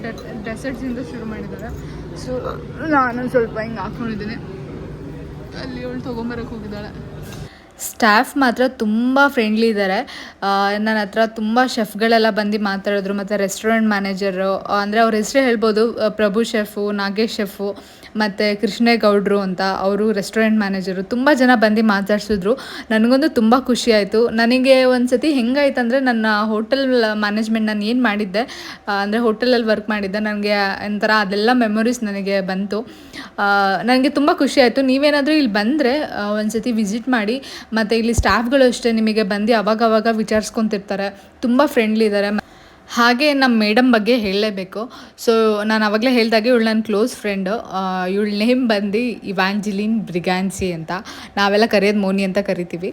ಡೆಸರ್ಟ್ಸಿಂದ ಶುರು ಮಾಡಿದ್ದಾರೆ. ಸೊ ನಾನು ಸ್ವಲ್ಪ ಹಿಂಗೆ ಹಾಕ್ಕೊಂಡಿದ್ದೀನಿ. ಅಲ್ಲಿ ಅವಳು ತೊಗೊಂಬರಕ್ಕೆ ಹೋಗಿದ್ದಾಳೆ. ಸ್ಟಾಫ್ ಮಾತ್ರ ತುಂಬ ಫ್ರೆಂಡ್ಲಿ ಇದ್ದಾರೆ. ನನ್ನ ಹತ್ರ ತುಂಬ ಶೆಫ್ಗಳೆಲ್ಲ ಬಂದು ಮಾತಾಡಿದ್ರು. ಮತ್ತು ರೆಸ್ಟೋರೆಂಟ್ ಮ್ಯಾನೇಜರು, ಅಂದರೆ ಅವ್ರ ಹೆಸರೇ ಹೇಳ್ಬೋದು, ಪ್ರಭು ಶೆಫು, ನಾಗೇಶ್ ಶೆಫು ಮತ್ತು ಕೃಷ್ಣೇಗೌಡರು ಅಂತ, ಅವರು ರೆಸ್ಟೋರೆಂಟ್ ಮ್ಯಾನೇಜರು. ತುಂಬ ಜನ ಬಂದು ಮಾತಾಡ್ಸಿದ್ರು. ನನಗೊಂದು ತುಂಬ ಖುಷಿ ಆಯಿತು. ನನಗೆ ಒಂದು ಸತಿ ಹೆಂಗಾಯ್ತು ಅಂದರೆ, ನನ್ನ ಹೋಟೆಲ್ ಮ್ಯಾನೇಜ್ಮೆಂಟ್ ನಾನು ಏನು ಮಾಡಿದ್ದೆ ಅಂದರೆ ಹೋಟೆಲಲ್ಲಿ ವರ್ಕ್ ಮಾಡಿದ್ದೆ, ನನಗೆ ಒಂಥರ ಅದೆಲ್ಲ ಮೆಮೊರೀಸ್ ನನಗೆ ಬಂತು. ನನಗೆ ತುಂಬ ಖುಷಿ ಆಯಿತು. ನೀವೇನಾದರೂ ಇಲ್ಲಿ ಬಂದರೆ ಒಂದು ಸತಿ ವಿಸಿಟ್ ಮಾಡಿ. ಮತ್ತು ಇಲ್ಲಿ ಸ್ಟಾಫ್ಗಳು ಅಷ್ಟೇ ನಿಮಗೆ ಬಂದು ಅವಾಗವಾಗ ವಿಚಾರಿಸ್ಕೊತಿರ್ತಾರೆ. ತುಂಬ ಫ್ರೆಂಡ್ಲಿ ಇದ್ದಾರೆ. ಹಾಗೆ ನಮ್ಮ ಮೇಡಮ್ ಬಗ್ಗೆ ಹೇಳಲೇಬೇಕು. ಸೊ ನಾನು ಆವಾಗಲೇ ಹೇಳಿದಾಗೆ ಇವಳು ನನ್ನ ಕ್ಲೋಸ್ ಫ್ರೆಂಡು. ಇವಳ ನೇಮ್ ಬಂದು ಇವಾಂಜಲಿನ್ ಬ್ರಿಗಾನ್ಸಿ ಅಂತ. ನಾವೆಲ್ಲ ಕರೆಯೋದು ಮೋನಿ ಅಂತ ಕರಿತೀವಿ.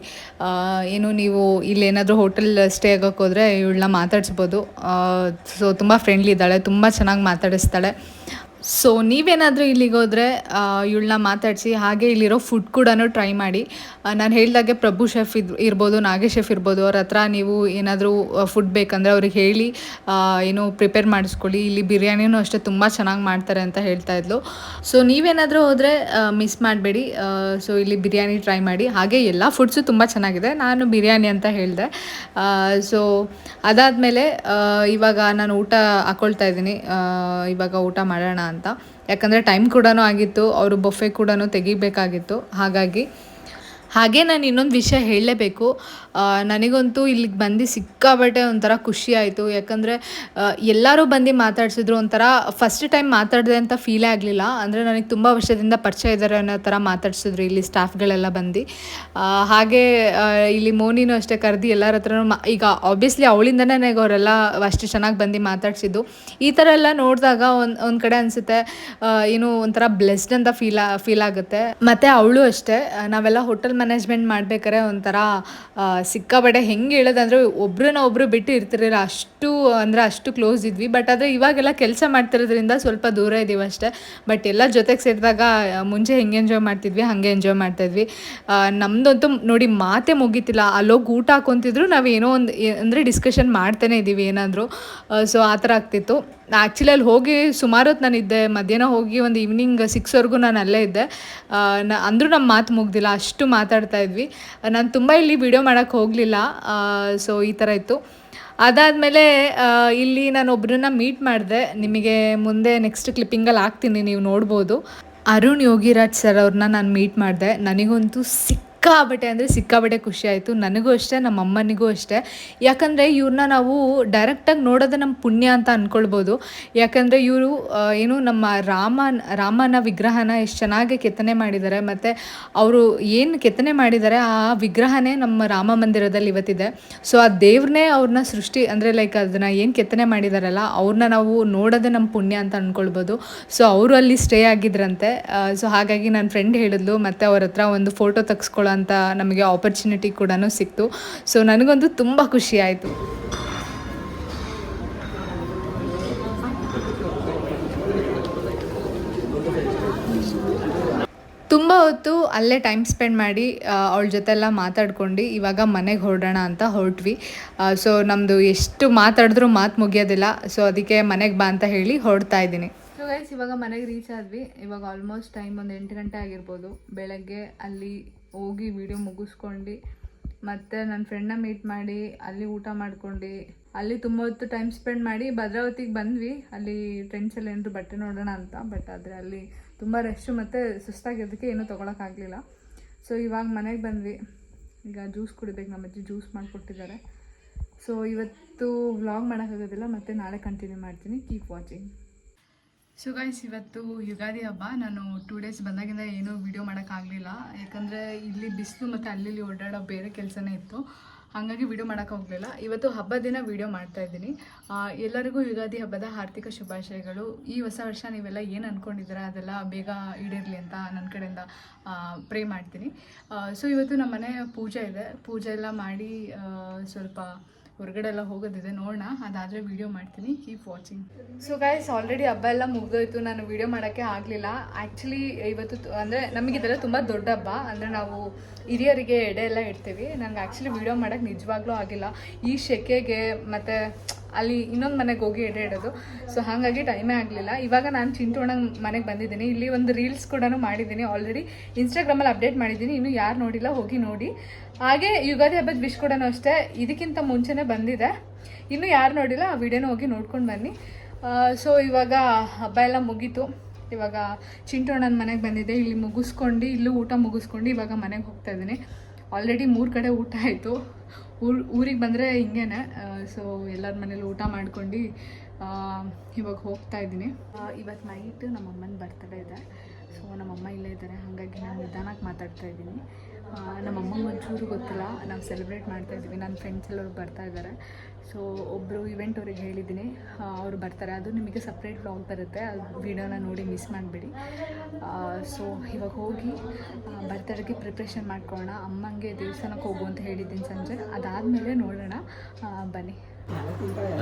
ಏನು ನೀವು ಇಲ್ಲೇನಾದರೂ ಹೋಟೆಲ್ ಸ್ಟೇ ಆಗೋಕ್ಕೆ ಹೋದರೆ ಇವಳನ್ನ ಮಾತಾಡಿಸ್ಬೋದು. ಸೊ ತುಂಬ ಫ್ರೆಂಡ್ಲಿ ಇದ್ದಾಳೆ, ತುಂಬ ಚೆನ್ನಾಗಿ ಮಾತಾಡಿಸ್ತಾಳೆ. ಸೊ ನೀವೇನಾದರೂ ಇಲ್ಲಿಗೆ ಹೋದರೆ ಇವಳನ್ನ ಮಾತಾಡಿಸಿ. ಹಾಗೆ ಇಲ್ಲಿರೋ ಫುಡ್ ಕೂಡ ಟ್ರೈ ಮಾಡಿ. ನಾನು ಹೇಳಿದಾಗೆ ಪ್ರಭು ಶೆಫ್ ಇರ್ಬೋದು, ನಾಗೇಶ್ ಶೆಫ್ ಇರ್ಬೋದು, ಅವ್ರ ಹತ್ರ ನೀವು ಏನಾದರೂ ಫುಡ್ ಬೇಕಂದರೆ ಅವ್ರಿಗೆ ಹೇಳಿ ಏನು ಪ್ರಿಪೇರ್ ಮಾಡಿಸ್ಕೊಳ್ಳಿ. ಇಲ್ಲಿ ಬಿರಿಯಾನಿನೂ ಅಷ್ಟೇ ತುಂಬ ಚೆನ್ನಾಗಿ ಮಾಡ್ತಾರೆ ಅಂತ ಹೇಳ್ತಾಯಿದ್ಲು. ಸೊ ನೀವೇನಾದರೂ ಹೋದರೆ ಮಿಸ್ ಮಾಡಬೇಡಿ. ಸೊ ಇಲ್ಲಿ ಬಿರಿಯಾನಿ ಟ್ರೈ ಮಾಡಿ. ಹಾಗೆ ಎಲ್ಲ ಫುಡ್ಸು ತುಂಬ ಚೆನ್ನಾಗಿದೆ. ನಾನು ಬಿರಿಯಾನಿ ಅಂತ ಹೇಳಿದೆ. ಸೊ ಅದಾದಮೇಲೆ ಇವಾಗ ನಾನು ಊಟ ಹಾಕ್ಕೊಳ್ತಾ ಇದ್ದೀನಿ. ಇವಾಗ ಊಟ ಮಾಡೋಣ ಅಂತ. ಯಾಕಂದರೆ ಟೈಮ್ ಕೂಡ ಆಗಿತ್ತು, ಅವರು ಬೊಫೆ ಕೂಡ ತೆಗಿಬೇಕಾಗಿತ್ತು. ಹಾಗೆ ನಾನು ಇನ್ನೊಂದು ವಿಷಯ ಹೇಳಲೇಬೇಕು. ನನಗಂತೂ ಇಲ್ಲಿಗೆ ಬಂದು ಸಿಕ್ಕಾಬಟ್ಟೆ ಒಂಥರ ಖುಷಿ ಆಯಿತು. ಯಾಕಂದರೆ ಎಲ್ಲರೂ ಬಂದು ಮಾತಾಡ್ಸಿದ್ರು. ಒಂಥರ ಫಸ್ಟ್ ಟೈಮ್ ಮಾತಾಡಿದೆ ಅಂತ ಫೀಲೇ ಆಗಲಿಲ್ಲ. ಅಂದರೆ ನನಗೆ ತುಂಬ ವರ್ಷದಿಂದ ಪರಿಚಯ ಇದ್ದಾರೆ ಅನ್ನೋ ಥರ ಮಾತಾಡ್ಸಿದ್ರು ಇಲ್ಲಿ ಸ್ಟಾಫ್ಗಳೆಲ್ಲ ಬಂದು. ಹಾಗೆ ಇಲ್ಲಿ ಮೋನಿನೂ ಅಷ್ಟೇ ಕರೆದು ಎಲ್ಲರ ಹತ್ರನೂ ಈಗ ಆಬ್ವಿಯಸ್ಲಿ ಅವಳಿಂದನೇ ನನಗೆ ಅವರೆಲ್ಲ ಅಷ್ಟು ಚೆನ್ನಾಗಿ ಬಂದು ಮಾತಾಡ್ಸಿದ್ದು. ಈ ಥರ ಎಲ್ಲ ನೋಡಿದಾಗ ಒಂದು ಕಡೆ ಅನಿಸುತ್ತೆ ಏನು ಒಂಥರ ಬ್ಲೆಸ್ಡ್ ಅಂತ ಫೀಲ್ ಆಗುತ್ತೆ. ಮತ್ತು ಅವಳು ಅಷ್ಟೇ. ನಾವೆಲ್ಲ ಹೋಟೆಲ್ ಮ್ಯಾನೇಜ್ಮೆಂಟ್ ಮಾಡ್ಬೇಕಾದ್ರೆ ಒಂಥರ ಸಿಕ್ಕಾಬಟ್ಟೆ ಹೆಂಗೆ ಹೇಳೋದಂದರೆ ಒಬ್ರು ಬಿಟ್ಟು ಇರ್ತಿರಲಿಲ್ಲ. ಅಷ್ಟು ಕ್ಲೋಸ್ ಇದ್ವಿ. ಬಟ್ ಆದರೆ ಇವಾಗೆಲ್ಲ ಕೆಲಸ ಮಾಡ್ತಿರೋದ್ರಿಂದ ಸ್ವಲ್ಪ ದೂರ ಇದ್ದೀವಿ ಅಷ್ಟೇ. ಬಟ್ ಎಲ್ಲ ಜೊತೆಗೆ ಸೇರಿದಾಗ ಮುಂಚೆ ಹೆಂಗೆ ಎಂಜಾಯ್ ಮಾಡ್ತಿದ್ವಿ ಹಾಗೆ ಎಂಜಾಯ್ ಮಾಡ್ತಾಯಿದ್ವಿ. ನಮ್ಮದಂತೂ ನೋಡಿ ಮಾತೇ ಮುಗೀತಿಲ್ಲ. ಅಲ್ಲೋಗಿ ಊಟ ಹಾಕೊತಿದ್ರು ನಾವೇನೋ ಒಂದು ಅಂದರೆ ಡಿಸ್ಕಷನ್ ಮಾಡ್ತಾನೆ ಇದ್ದೀವಿ ಏನಾದರೂ. ಸೊ ಆ ಥರ ಆಗ್ತಿತ್ತು. ಆ್ಯಕ್ಚುಲಿ ಅಲ್ಲಿ ಹೋಗಿ ಸುಮಾರು ಹೊತ್ತು ನಾನಿದ್ದೆ. ಮಧ್ಯಾಹ್ನ ಹೋಗಿ ಒಂದು ಈವ್ನಿಂಗ್ 6ವರೆಗೂ ನಾನು ಅಲ್ಲೇ ಇದ್ದೆ. ಅಂದರೂ ನಮ್ಮ ಮಾತು ಮುಗ್ದಿಲ್ಲ, ಅಷ್ಟು ಮಾತಾಡ್ತಾ ಇದ್ವಿ. ನಾನು ತುಂಬ ಇಲ್ಲಿ ವಿಡಿಯೋ ಮಾಡೋಕ್ಕೆ ಹೋಗಲಿಲ್ಲ. ಸೊ ಈ ಥರ ಇತ್ತು. ಅದಾದಮೇಲೆ ಇಲ್ಲಿ ನಾನು ಒಬ್ಬರನ್ನ ಮೀಟ್ ಮಾಡಿದೆ. ನಿಮಗೆ ಮುಂದೆ ನೆಕ್ಸ್ಟ್ ಕ್ಲಿಪ್ಪಿಂಗಲ್ಲಿ ಹಾಕ್ತೀನಿ, ನೀವು ನೋಡ್ಬೋದು. ಅರುಣ್ ಯೋಗಿರಾಜ್ ಸರ್ ಅವ್ರನ್ನ ನಾನು ಮೀಟ್ ಮಾಡಿದೆ. ನನಗಂತೂ ಸಿಕ್ಕಾಬಟ್ಟೆ ಅಂದರೆ ಸಿಕ್ಕಾಬಟ್ಟೆ ಖುಷಿ ಆಯಿತು. ನನಗೂ ಅಷ್ಟೇ, ನಮ್ಮ ಅಮ್ಮನಿಗೂ ಅಷ್ಟೇ. ಯಾಕಂದರೆ ಇವ್ರನ್ನ ನಾವು ಡೈರೆಕ್ಟಾಗಿ ನೋಡೋದು ನಮ್ಮ ಪುಣ್ಯ ಅಂತ ಅಂದ್ಕೊಳ್ಬೋದು. ಯಾಕಂದರೆ ಇವರು ಏನು ನಮ್ಮ ರಾಮನ ವಿಗ್ರಹನ ಎಷ್ಟು ಚೆನ್ನಾಗಿ ಕೆತ್ತನೆ ಮಾಡಿದ್ದಾರೆ. ಮತ್ತು ಅವರು ಏನು ಕೆತ್ತನೆ ಮಾಡಿದ್ದಾರೆ ಆ ವಿಗ್ರಹನೇ ನಮ್ಮ ರಾಮ ಮಂದಿರದಲ್ಲಿ ಇವತ್ತಿದೆ. ಸೊ ಆ ದೇವ್ರನ್ನೇ ಅವ್ರನ್ನ ಸೃಷ್ಟಿ ಅಂದರೆ ಲೈಕ್ ಅದನ್ನು ಏನು ಕೆತ್ತನೆ ಮಾಡಿದಾರಲ್ಲ ಅವ್ರನ್ನ ನಾವು ನೋಡೋದೇ ನಮ್ಮ ಪುಣ್ಯ ಅಂತ ಅಂದ್ಕೊಳ್ಬೋದು. ಸೊ ಅವರು ಅಲ್ಲಿ ಸ್ಟೇ ಆಗಿದ್ರಂತೆ. ಸೊ ಹಾಗಾಗಿ ನನ್ನ ಫ್ರೆಂಡ್ ಹೇಳಿದ್ಲು, ಮತ್ತು ಅವ್ರ ಹತ್ರ ಒಂದು ಫೋಟೋ ತೆಗೆಸ್ಕೊಳ್ಳೋ ಅಂತ ನಮಗೆ ಆಪರ್ಚುನಿಟಿ ಕೂಡ ಸಿಕ್ತು. ಸೊ ನನಗಂತೂ ತುಂಬ ಖುಷಿ ಆಯಿತು. ತುಂಬ ಹೊತ್ತು ಅಲ್ಲೇ ಟೈಮ್ ಸ್ಪೆಂಡ್ ಮಾಡಿ ಅವಳ ಜೊತೆ ಎಲ್ಲ ಮಾತಾಡ್ಕೊಂಡು ಇವಾಗ ಮನೆಗೆ ಹೊರಡೋಣ ಅಂತ ಹೊರಟ್ವಿ. ಸೊ ನಮ್ಮದು ಎಷ್ಟು ಮಾತಾಡಿದ್ರೂ ಮಾತು ಮುಗಿಯೋದಿಲ್ಲ. ಸೊ ಅದಕ್ಕೆ ಮನೆಗೆ ಬಾ ಅಂತ ಹೇಳಿ ಹೊರಡ್ತಾ ಇದ್ದೀನಿ. ಸೊ ಗೈಸ್ ಇವಾಗ ಮನೆಗೆ ರೀಚ್ ಆದ್ವಿ. ಇವಾಗ ಆಲ್ಮೋಸ್ಟ್ ಟೈಮ್ ಒಂದು 8 ಗಂಟೆ ಆಗಿರ್ಬೋದು. ಬೆಳಗ್ಗೆ ಅಲ್ಲಿ ಹೋಗಿ ವಿಡಿಯೋ ಮುಗಿಸ್ಕೊಂಡು ಮತ್ತು ನನ್ನ ಫ್ರೆಂಡ್ನ ಮೀಟ್ ಮಾಡಿ ಅಲ್ಲಿ ಊಟ ಮಾಡ್ಕೊಂಡು ಅಲ್ಲಿ ತುಂಬ ಹೊತ್ತು ಟೈಮ್ ಸ್ಪೆಂಡ್ ಮಾಡಿ ಭದ್ರಾವತಿಗೆ ಬಂದ್ವಿ. ಅಲ್ಲಿ ಫ್ರೆಂಡ್ಸ್ ಎಲ್ಲ ಏನಾದ್ರು ಬಟ್ಟೆ ನೋಡೋಣ ಅಂತ. ಬಟ್ ಆದರೆ ಅಲ್ಲಿ ತುಂಬ ರಶ್ಶು ಮತ್ತು ಸುಸ್ತಾಗಿರೋದಕ್ಕೆ ಏನೂ ತೊಗೊಳಕ್ಕಾಗಲಿಲ್ಲ. ಸೊ ಇವಾಗ ಮನೆಗೆ ಬಂದ್ವಿ. ಈಗ ಜ್ಯೂಸ್ ಕುಡಿಬೇಕು. ನಮ್ಮ ಅಜ್ಜಿ ಜ್ಯೂಸ್ ಮಾಡಿಕೊಟ್ಟಿದ್ದಾರೆ. ಸೊ ಇವತ್ತು ವ್ಲಾಗ್ ಮಾಡೋಕ್ಕಾಗೋದಿಲ್ಲ, ಮತ್ತು ನಾಳೆ ಕಂಟಿನ್ಯೂ ಮಾಡ್ತೀನಿ. Keep watching. ಸೊ ಗೈಸ್ ಇವತ್ತು ಯುಗಾದಿ ಹಬ್ಬ. ನಾನು 2 ಡೇಸ್ ಬಂದಾಗಿಂದ ಏನೂ ವೀಡಿಯೋ ಮಾಡೋಕ್ಕಾಗಲಿಲ್ಲ. ಯಾಕಂದರೆ ಇಲ್ಲಿ ಬಿಸಿಲು ಮತ್ತು ಅಲ್ಲಿ ಓಡಾಡೋ ಬೇರೆ ಕೆಲಸನೇ ಇತ್ತು. ಹಾಗಾಗಿ ವೀಡಿಯೋ ಮಾಡೋಕ್ಕೆ ಹೋಗಲಿಲ್ಲ. ಇವತ್ತು ಹಬ್ಬದ ದಿನ ವೀಡಿಯೋ ಮಾಡ್ತಾಯಿದ್ದೀನಿ. ಎಲ್ಲರಿಗೂ ಯುಗಾದಿ ಹಬ್ಬದ ಹಾರ್ದಿಕ ಶುಭಾಶಯಗಳು. ಈ ಹೊಸ ವರ್ಷ ನೀವೆಲ್ಲ ಏನು ಅಂದ್ಕೊಂಡಿದ್ದೀರಾ ಅದೆಲ್ಲ ಬೇಗ ಈಡೇರಲಿ ಅಂತ ನನ್ನ ಕಡೆಯಿಂದ ಪ್ರೇ ಮಾಡ್ತೀನಿ. ಸೊ ಇವತ್ತು ನಮ್ಮ ಮನೆ ಪೂಜೆ ಇದೆ. ಪೂಜೆ ಎಲ್ಲ ಮಾಡಿ ಸ್ವಲ್ಪ ಹೊರಗಡೆ ಎಲ್ಲ ಹೋಗೋದಿದೆ, ನೋಡೋಣ. ಅದಾದರೆ ವೀಡಿಯೋ ಮಾಡ್ತೀನಿ. Keep watching. So guys already ಹಬ್ಬ ಎಲ್ಲ ಮುಗಿದೋಯ್ತು. ನಾನು ವೀಡಿಯೋ ಮಾಡೋಕ್ಕೆ ಆಗಲಿಲ್ಲ. ಆ್ಯಕ್ಚುಲಿ ಇವತ್ತು ಅಂದರೆ ನಮಗಿದೆಲ್ಲ ತುಂಬ ದೊಡ್ಡ ಹಬ್ಬ. ಅಂದರೆ ನಾವು ಹಿರಿಯರಿಗೆ ಎಡೆ ಎಲ್ಲ ಇಡ್ತೀವಿ. ನನಗೆ ಆ್ಯಕ್ಚುಲಿ ವೀಡಿಯೋ ಮಾಡೋಕ್ಕೆ ನಿಜವಾಗ್ಲೂ ಆಗಿಲ್ಲ. ಈ ಸೆಕೆಗೆ ಮತ್ತು ಅಲ್ಲಿ ಇನ್ನೊಂದು ಮನೆಗೆ ಹೋಗಿ ಎಡೆ ಇಡೋದು. ಸೊ ಹಾಗಾಗಿ ಟೈಮೇ ಆಗಲಿಲ್ಲ. ಇವಾಗ ನಾನು ಚಿಂಟೋಣಂಗೆ ಮನೆಗೆ ಬಂದಿದ್ದೀನಿ. ಇಲ್ಲಿ ಒಂದು ರೀಲ್ಸ್ ಕೂಡ ಮಾಡಿದ್ದೀನಿ. ಆಲ್ರೆಡಿ ಇನ್ಸ್ಟಾಗ್ರಾಮಲ್ಲಿ ಅಪ್ಡೇಟ್ ಮಾಡಿದ್ದೀನಿ. ಇನ್ನೂ ಯಾರು ನೋಡಿಲ್ಲ ಹೋಗಿ ನೋಡಿ. ಹಾಗೆ ಯುಗಾದಿ ಹಬ್ಬದ ವಿಶ್ ಕೂಡ ಅಷ್ಟೇ ಇದಕ್ಕಿಂತ ಮುಂಚೆನೇ ಬಂದಿದೆ. ಇನ್ನೂ ಯಾರು ನೋಡಿಲ್ಲ ಆ ವಿಡಿಯೋನ ಹೋಗಿ ನೋಡ್ಕೊಂಡು ಬನ್ನಿ. ಸೊ ಇವಾಗ ಹಬ್ಬ ಎಲ್ಲ ಮುಗೀತು. ಇವಾಗ ಚಿಂಟೋಣನ ಮನೆಗೆ ಬಂದಿದ್ದೆ. ಇಲ್ಲಿ ಮುಗಿಸ್ಕೊಂಡು ಇಲ್ಲೂ ಊಟ ಮುಗಿಸ್ಕೊಂಡು ಇವಾಗ ಮನೆಗೆ ಹೋಗ್ತಾಯಿದ್ದೀನಿ. ಆಲ್ರೆಡಿ 3 ಕಡೆ ಊಟ ಆಯಿತು. ಊರಿಗೆ ಬಂದರೆ ಹಿಂಗೇನೆ. ಸೊ ಎಲ್ಲರ ಮನೇಲಿ ಊಟ ಮಾಡ್ಕೊಂಡು ಇವಾಗ ಹೋಗ್ತಾಯಿದ್ದೀನಿ. ಇವತ್ತು ನೈಟ್ ನಮ್ಮಮ್ಮನ ಬರ್ತಡೇ ಇದೆ. ಸೊ ನಮ್ಮಮ್ಮ ಇಲ್ಲೇ ಇದ್ದಾರೆ. ಹಾಗಾಗಿ ನಾನು ನಿಧಾನಕ್ಕೆ ಮಾತಾಡ್ತಾ ಇದ್ದೀನಿ. ನಮ್ಮಮ್ಮಂಗೆ ಒಂಚೂರು ಗೊತ್ತಿಲ್ಲ ನಾವು ಸೆಲೆಬ್ರೇಟ್ ಮಾಡ್ತಾಯಿದ್ದೀವಿ. ನನ್ನ ಫ್ರೆಂಡ್ಸ್ ಎಲ್ಲರೂ ಬರ್ತಾ ಇದ್ದಾರೆ. ಸೊ ಒಬ್ಬರು ಇವೆಂಟ್ ಅವ್ರಿಗೆ ಹೇಳಿದ್ದೀನಿ, ಅವರು ಬರ್ತಾರೆ. ಅದು ನಿಮಗೆ ಸಪ್ರೇಟ್ ವ್ಲಾಗ್ ಬರುತ್ತೆ. ಅದು ವೀಡಿಯೋನ ನೋಡಿ ಮಿಸ್ ಮಾಡಬೇಡಿ. ಸೊ ಇವಾಗ ಹೋಗಿ ಬರ್ತಡೇಗೆ ಪ್ರಿಪ್ರೇಷನ್ ಮಾಡ್ಕೊಳ್ಳೋಣ. ಅಮ್ಮಂಗೆ ದೇವಸ್ಥಾನಕ್ಕೆ ಹೋಗು ಅಂತ ಹೇಳಿದ್ದೀನಿ ಸಂಜೆ. ಅದಾದಮೇಲೆ ನೋಡೋಣ. ಬನ್ನಿ.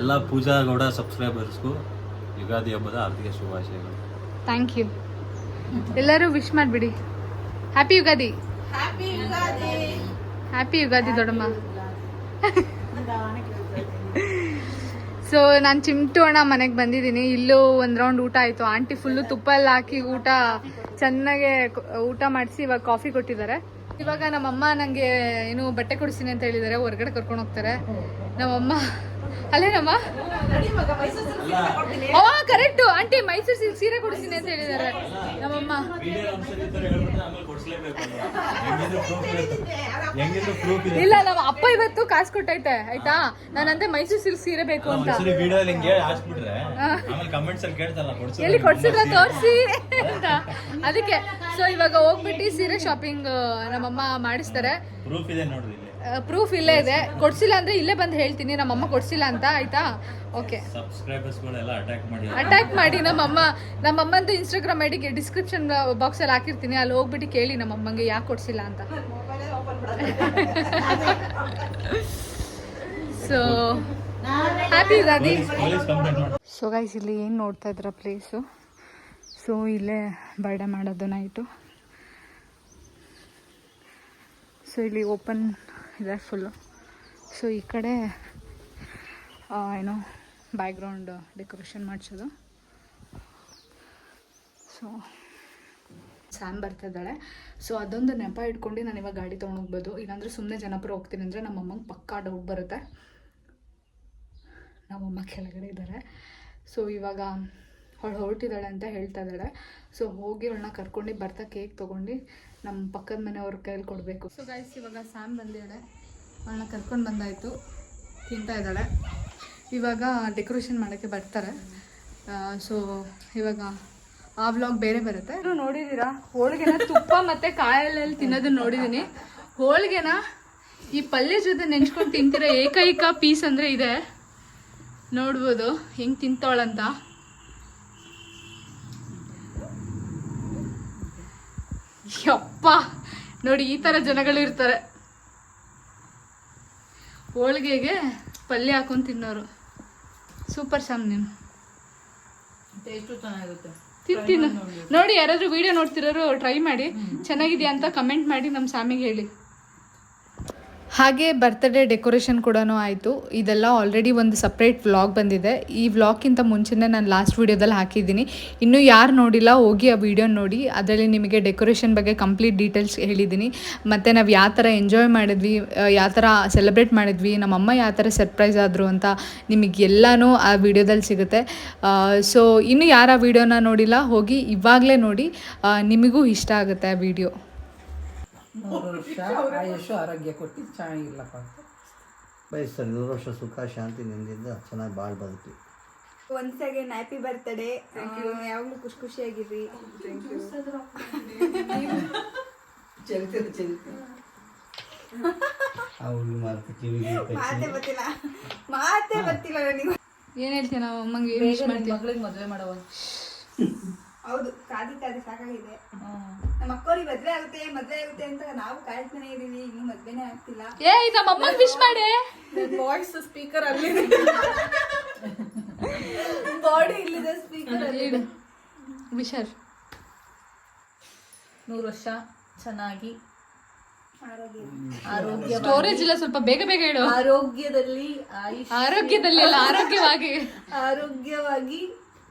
ಎಲ್ಲ ಪೂಜಾ ಗೌಡ ಸಬ್ಸ್ಕ್ರೈಬರ್ಸ್ಗೂ ಯುಗಾದಿ ಹಬ್ಬದ ಹಾರ್ದಿಕ ಶುಭಾಶಯಗಳು. Thank you. ಎಲ್ಲರೂ ವಿಶ್ ಮಾಡಿಬಿಡಿ. ಹ್ಯಾಪಿ ಯುಗಾದಿ. ಹ್ಯಾಪಿ ಯುಗಾದಿ ದೊಡ್ಡಮ್ಮ. ಸೊ ನಾನು ಚಿಂಟೋಣ ಮನೆಗೆ ಬಂದಿದ್ದೀನಿ. ಇಲ್ಲೂ ಒಂದು ರೌಂಡ್ ಊಟ ಆಯಿತು. ಆಂಟಿ ಫುಲ್ಲು ತುಪ್ಪ ಎಲ್ಲ ಹಾಕಿ ಊಟ ಚೆನ್ನಾಗೆ ಊಟ ಮಾಡಿಸಿ ಇವಾಗ ಕಾಫಿ ಕೊಟ್ಟಿದ್ದಾರೆ. ಇವಾಗ ನಮ್ಮಮ್ಮ ನನಗೆ ಏನು ಬಟ್ಟೆ ಕೊಡಿಸ್ತೀನಿ ಅಂತ ಹೇಳಿದ್ದಾರೆ. ಹೊರಗಡೆ ಕರ್ಕೊಂಡು ಹೋಗ್ತಾರೆ ನಮ್ಮಮ್ಮ. ಅಲ್ಲೇನಮ್ಮ? ಕರೆಕ್ಟು ಆಂಟಿ, ಮೈಸೂರು ಸಿಲ್ಕ್ ಸೀರೆ ಕೊಡಿಸ್ತೀನಿ ಅಂತ ಹೇಳಿದ್ದಾರೆ ನಮ್ಮಮ್ಮ. ಇಲ್ಲ ನಮ್ಮ ಅಪ್ಪ ಇವತ್ತು ಕಾಸು ಕೊಟ್ಟೈತೆ ಆಯ್ತಾ. ನಾನಂತೆ ಮೈಸೂರು ಸಿಲ್ಕ್ ಸೀರೆ ಬೇಕು ಅಂತ. ಎಲ್ಲಿ ಕೊಡ್ಸಿದ್ರ ತೋರಿಸಿ ಅಂತ ಅದಕ್ಕೆ. ಸೊ ಇವಾಗ ಹೋಗ್ಬಿಟ್ಟು ಸೀರೆ ಶಾಪಿಂಗ್ ನಮ್ಮಮ್ಮ ಮಾಡಿಸ್ತಾರೆ. ಪ್ರೂಫ್ ಇಲ್ಲೇ ಇದೆ. ಕೊಡ್ಸಿಲ್ಲ ಅಂದ್ರೆ ಇಲ್ಲೇ ಬಂದು ಹೇಳ್ತೀನಿ ನಮ್ಮಮ್ಮ ಕೊಡ್ಸಿಲ್ಲ ಅಂತ ಆಯ್ತಾ. ಓಕೆ, ಅಟ್ಯಾಕ್ ಮಾಡಿ ನಮ್ಮಮ್ಮಂದು ಇನ್ಸ್ಟಾಗ್ರಾಮ್ ಐಡಿಗೆ ಡಿಸ್ಕ್ರಿಪ್ಷನ್ ಬಾಕ್ಸ್ ಅಲ್ಲಿ ಹಾಕಿರ್ತೀನಿ. ಅಲ್ಲಿ ಹೋಗ್ಬಿಟ್ಟು ಕೇಳಿ ನಮ್ಮಮ್ಮಂಗೆ ಯಾಕೆ ಕೊಡ್ಸಿಲ್ಲ ಅಂತ. So happy Ugadi. So guys ಇಲ್ಲಿ ಏನು ನೋಡ್ತಾ ಇದ್ರ ಪ್ಲೇಸು. ಸೊ ಇಲ್ಲೇ ಬರ್ಡೇ ಮಾಡೋದು ನೈಟು. ಸೊ ಇಲ್ಲಿ ಓಪನ್ ಇದೆ ಫುಲ್ಲು. ಸೊ ಈ ಕಡೆ ಏನೋ ಬ್ಯಾಕ್ಗ್ರೌಂಡ್ ಡೆಕೋರೇಷನ್ ಮಾಡಿಸೋದು. ಸೊ ಸ್ಯಾಮ್ ಬರ್ತಿದ್ದಾಳೆ. ಸೊ ಅದೊಂದು ನೆಪ ಇಟ್ಕೊಂಡು ನಾನು ಇವಾಗ ಗಾಡಿ ತೊಗೊಂಡೋಗ್ಬೋದು. ಇಲ್ಲಾಂದರೆ ಸುಮ್ಮನೆ ಜನಪುರ ಹೋಗ್ತೀನಿ ಅಂದರೆ ನಮ್ಮಮ್ಮಂಗೆ ಪಕ್ಕಾ ಡೌಟ್ ಬರುತ್ತೆ. ನಮ್ಮಮ್ಮ ಕೆಳಗಡೆ ಇದ್ದಾರೆ. ಸೊ ಇವಾಗ ಅವಳು ಹೊರಟಿದ್ದಾಳೆ ಅಂತ ಹೇಳ್ತಾ ಇದ್ದಾಳೆ. ಸೊ ಹೋಗಿ ಅವಳನ್ನ ಕರ್ಕೊಂಡು ಬರ್ತಾ ಕೇಕ್ ತೊಗೊಂಡು ನಮ್ಮ ಪಕ್ಕದ ಮನೆಯವ್ರ ಕೈಯಲ್ಲಿ ಕೊಡಬೇಕು. ಸೊ ಗೈಸ್ ಇವಾಗ ಸ್ಯಾಮ್ ಬಂದಿದ್ದಾಳೆ, ಅವಳನ್ನ ಕರ್ಕೊಂಡು ಬಂದಾಯಿತು, ತಿಂತಾ ಇದ್ದಾಳೆ. ಇವಾಗ ಡೆಕೋರೇಷನ್ ಮಾಡೋಕ್ಕೆ ಬರ್ತಾರೆ. ಸೊ ಇವಾಗ ಆ ವ್ಲಾಗ್ ಬೇರೆ ಬರುತ್ತೆ. ನೋಡಿದ್ದೀರಾ ಹೋಳಿಗೆನ ತುಪ್ಪ ಮತ್ತು ಕಾಯಲ್ಲೆಲ್ಲಿ ತಿನ್ನೋದನ್ನ ನೋಡಿದ್ದೀನಿ. ಹೋಳಿಗೆನ ಈ ಪಲ್ಯ ಜೊತೆ ನೆಂಚ್ಕೊಂಡು ತಿಂತಿರೋ ಏಕೈಕ ಪೀಸ್ ಅಂದರೆ ಇದೆ. ನೋಡ್ಬೋದು ಹೆಂಗೆ ತಿಂತಾಳಂತ. ಯಪ್ಪ ನೋಡಿ, ಈ ಥರ ಜನಗಳು ಇರ್ತಾರೆ, ಹೋಳಿಗೆಗೆ ಪಲ್ಯ ಹಾಕೊಂಡು ತಿನ್ನೋರು. ಸೂಪರ್ ಶಾಮ್ ನೀನು. ಟೇಸ್ಟು ಚೆನ್ನಾಗಿರುತ್ತೆ. ತಿಂತೀನಿ ನೋಡಿ, ಯಾರಾದರೂ ವಿಡಿಯೋ ನೋಡ್ತಿರೋರು ಟ್ರೈ ಮಾಡಿ, ಚೆನ್ನಾಗಿದೆಯಾ ಅಂತ ಕಮೆಂಟ್ ಮಾಡಿ ನಮ್ಮ ಸ್ಯಾಮಿಗೆ ಹೇಳಿ. ಹಾಗೆ ಬರ್ತ್ಡೇ ಡೆಕೋರೇಷನ್ ಕೂಡ ಆಯಿತು. ಇದೆಲ್ಲ ಆಲ್ರೆಡಿ ಒಂದು ಸಪ್ರೇಟ್ ವ್ಲಾಗ್ ಬಂದಿದೆ. ಈ ವ್ಲಾಗ್ಗಿಂತ ಮುಂಚೆನೇ ನಾನು ಲಾಸ್ಟ್ ವೀಡಿಯೋದಲ್ಲಿ ಹಾಕಿದ್ದೀನಿ. ಇನ್ನೂ ಯಾರು ನೋಡಿಲ್ಲ ಹೋಗಿ ಆ ವಿಡಿಯೋ ನೋಡಿ. ಅದರಲ್ಲಿ ನಿಮಗೆ ಡೆಕೋರೇಷನ್ ಬಗ್ಗೆ ಕಂಪ್ಲೀಟ್ ಡೀಟೇಲ್ಸ್ ಹೇಳಿದ್ದೀನಿ. ಮತ್ತು ನಾವು ಯಾವ ಥರ ಎಂಜಾಯ್ ಮಾಡಿದ್ವಿ, ಯಾವ ಥರ ಸೆಲೆಬ್ರೇಟ್ ಮಾಡಿದ್ವಿ, ನಮ್ಮಮ್ಮ ಯಾವ ಥರ ಸರ್ಪ್ರೈಸ್ ಆದರು ಅಂತ ನಿಮಗೆಲ್ಲನೂ ಆ ವಿಡಿಯೋದಲ್ಲಿ ಸಿಗುತ್ತೆ. ಸೊ ಇನ್ನೂ ಯಾರು ಆ ವಿಡಿಯೋನ ನೋಡಿಲ್ಲ ಹೋಗಿ ಇವಾಗಲೇ ನೋಡಿ, ನಿಮಗೂ ಇಷ್ಟ ಆಗುತ್ತೆ ಆ ವಿಡಿಯೋ. 3 ವರ್ಷ ಆಯುಷು ಆರೋಗ್ಯ ಕೊಟ್ಟು ಚೆನ್ನಾಗಿಲ್ಲಪ್ಪ. ಬಯಸ್ತಾರೆ 100 ವರ್ಷ ಸುಖ ಶಾಂತಿ ನೆಮ್ಮದಿಯಿಂದ ಚೆನ್ನಾಗಿ ಬಾಳ್ ಬದುಕಿ. Once again happy birthday. ಯಾವಾಗಲೂ ಖುಷಿಯಾಗಿರ್ರಿ. ಮಾತೇ ಬರ್ತಿಲ್ಲ ನನಗೆ. ಏನು ಹೇಳ್ತೀಯ ನಾವು ಅಮ್ಮಂಗೆ ವಿಶ್ ಮಾಡ್ತೀವಿ. ಮಗಳಿಗೆ ಮದುವೆ ಮಾಡವ. ಹೌದು, ಕಾದಿ ಸಾಕಾಗಿದೆ. ನಮ್ಮ ಅಕ್ಕವ್ರಿಗೆ ಮದ್ವೆ ಆಗುತ್ತೆ ಅಂತ ನಾವು ಕಾಯ್ತಾನೆ ಇದೀವಿ, ಇನ್ನೂ ಮದ್ವೆನೇ ಆಗ್ತಿಲ್ಲ. ನಮ್ಮ ಅಮ್ಮಂಗೆ ವಿಶ್ ಮಾಡಿ. ವಾಯ್ಸ್ ಸ್ಪೀಕರ್ ಅಲ್ಲಿ, ಬಾಡಿ ಇಲ್ಲಿದೆ ಸ್ಪೀಕರ್ ಅಲ್ಲಿ. ವಿಶರ್ 100 ವರ್ಷ ಚೆನ್ನಾಗಿ ಆರೋಗ್ಯ ಸ್ಟೋರೇಜ್ ಇಲ್ಲ, ಸ್ವಲ್ಪ ಬೇಗ ಬೇಗ ಹೇಳು. ಆರೋಗ್ಯದಲ್ಲಿ ಆರೋಗ್ಯದಲ್ಲಿ ಅಲ್ಲ, ಆರೋಗ್ಯವಾಗಿ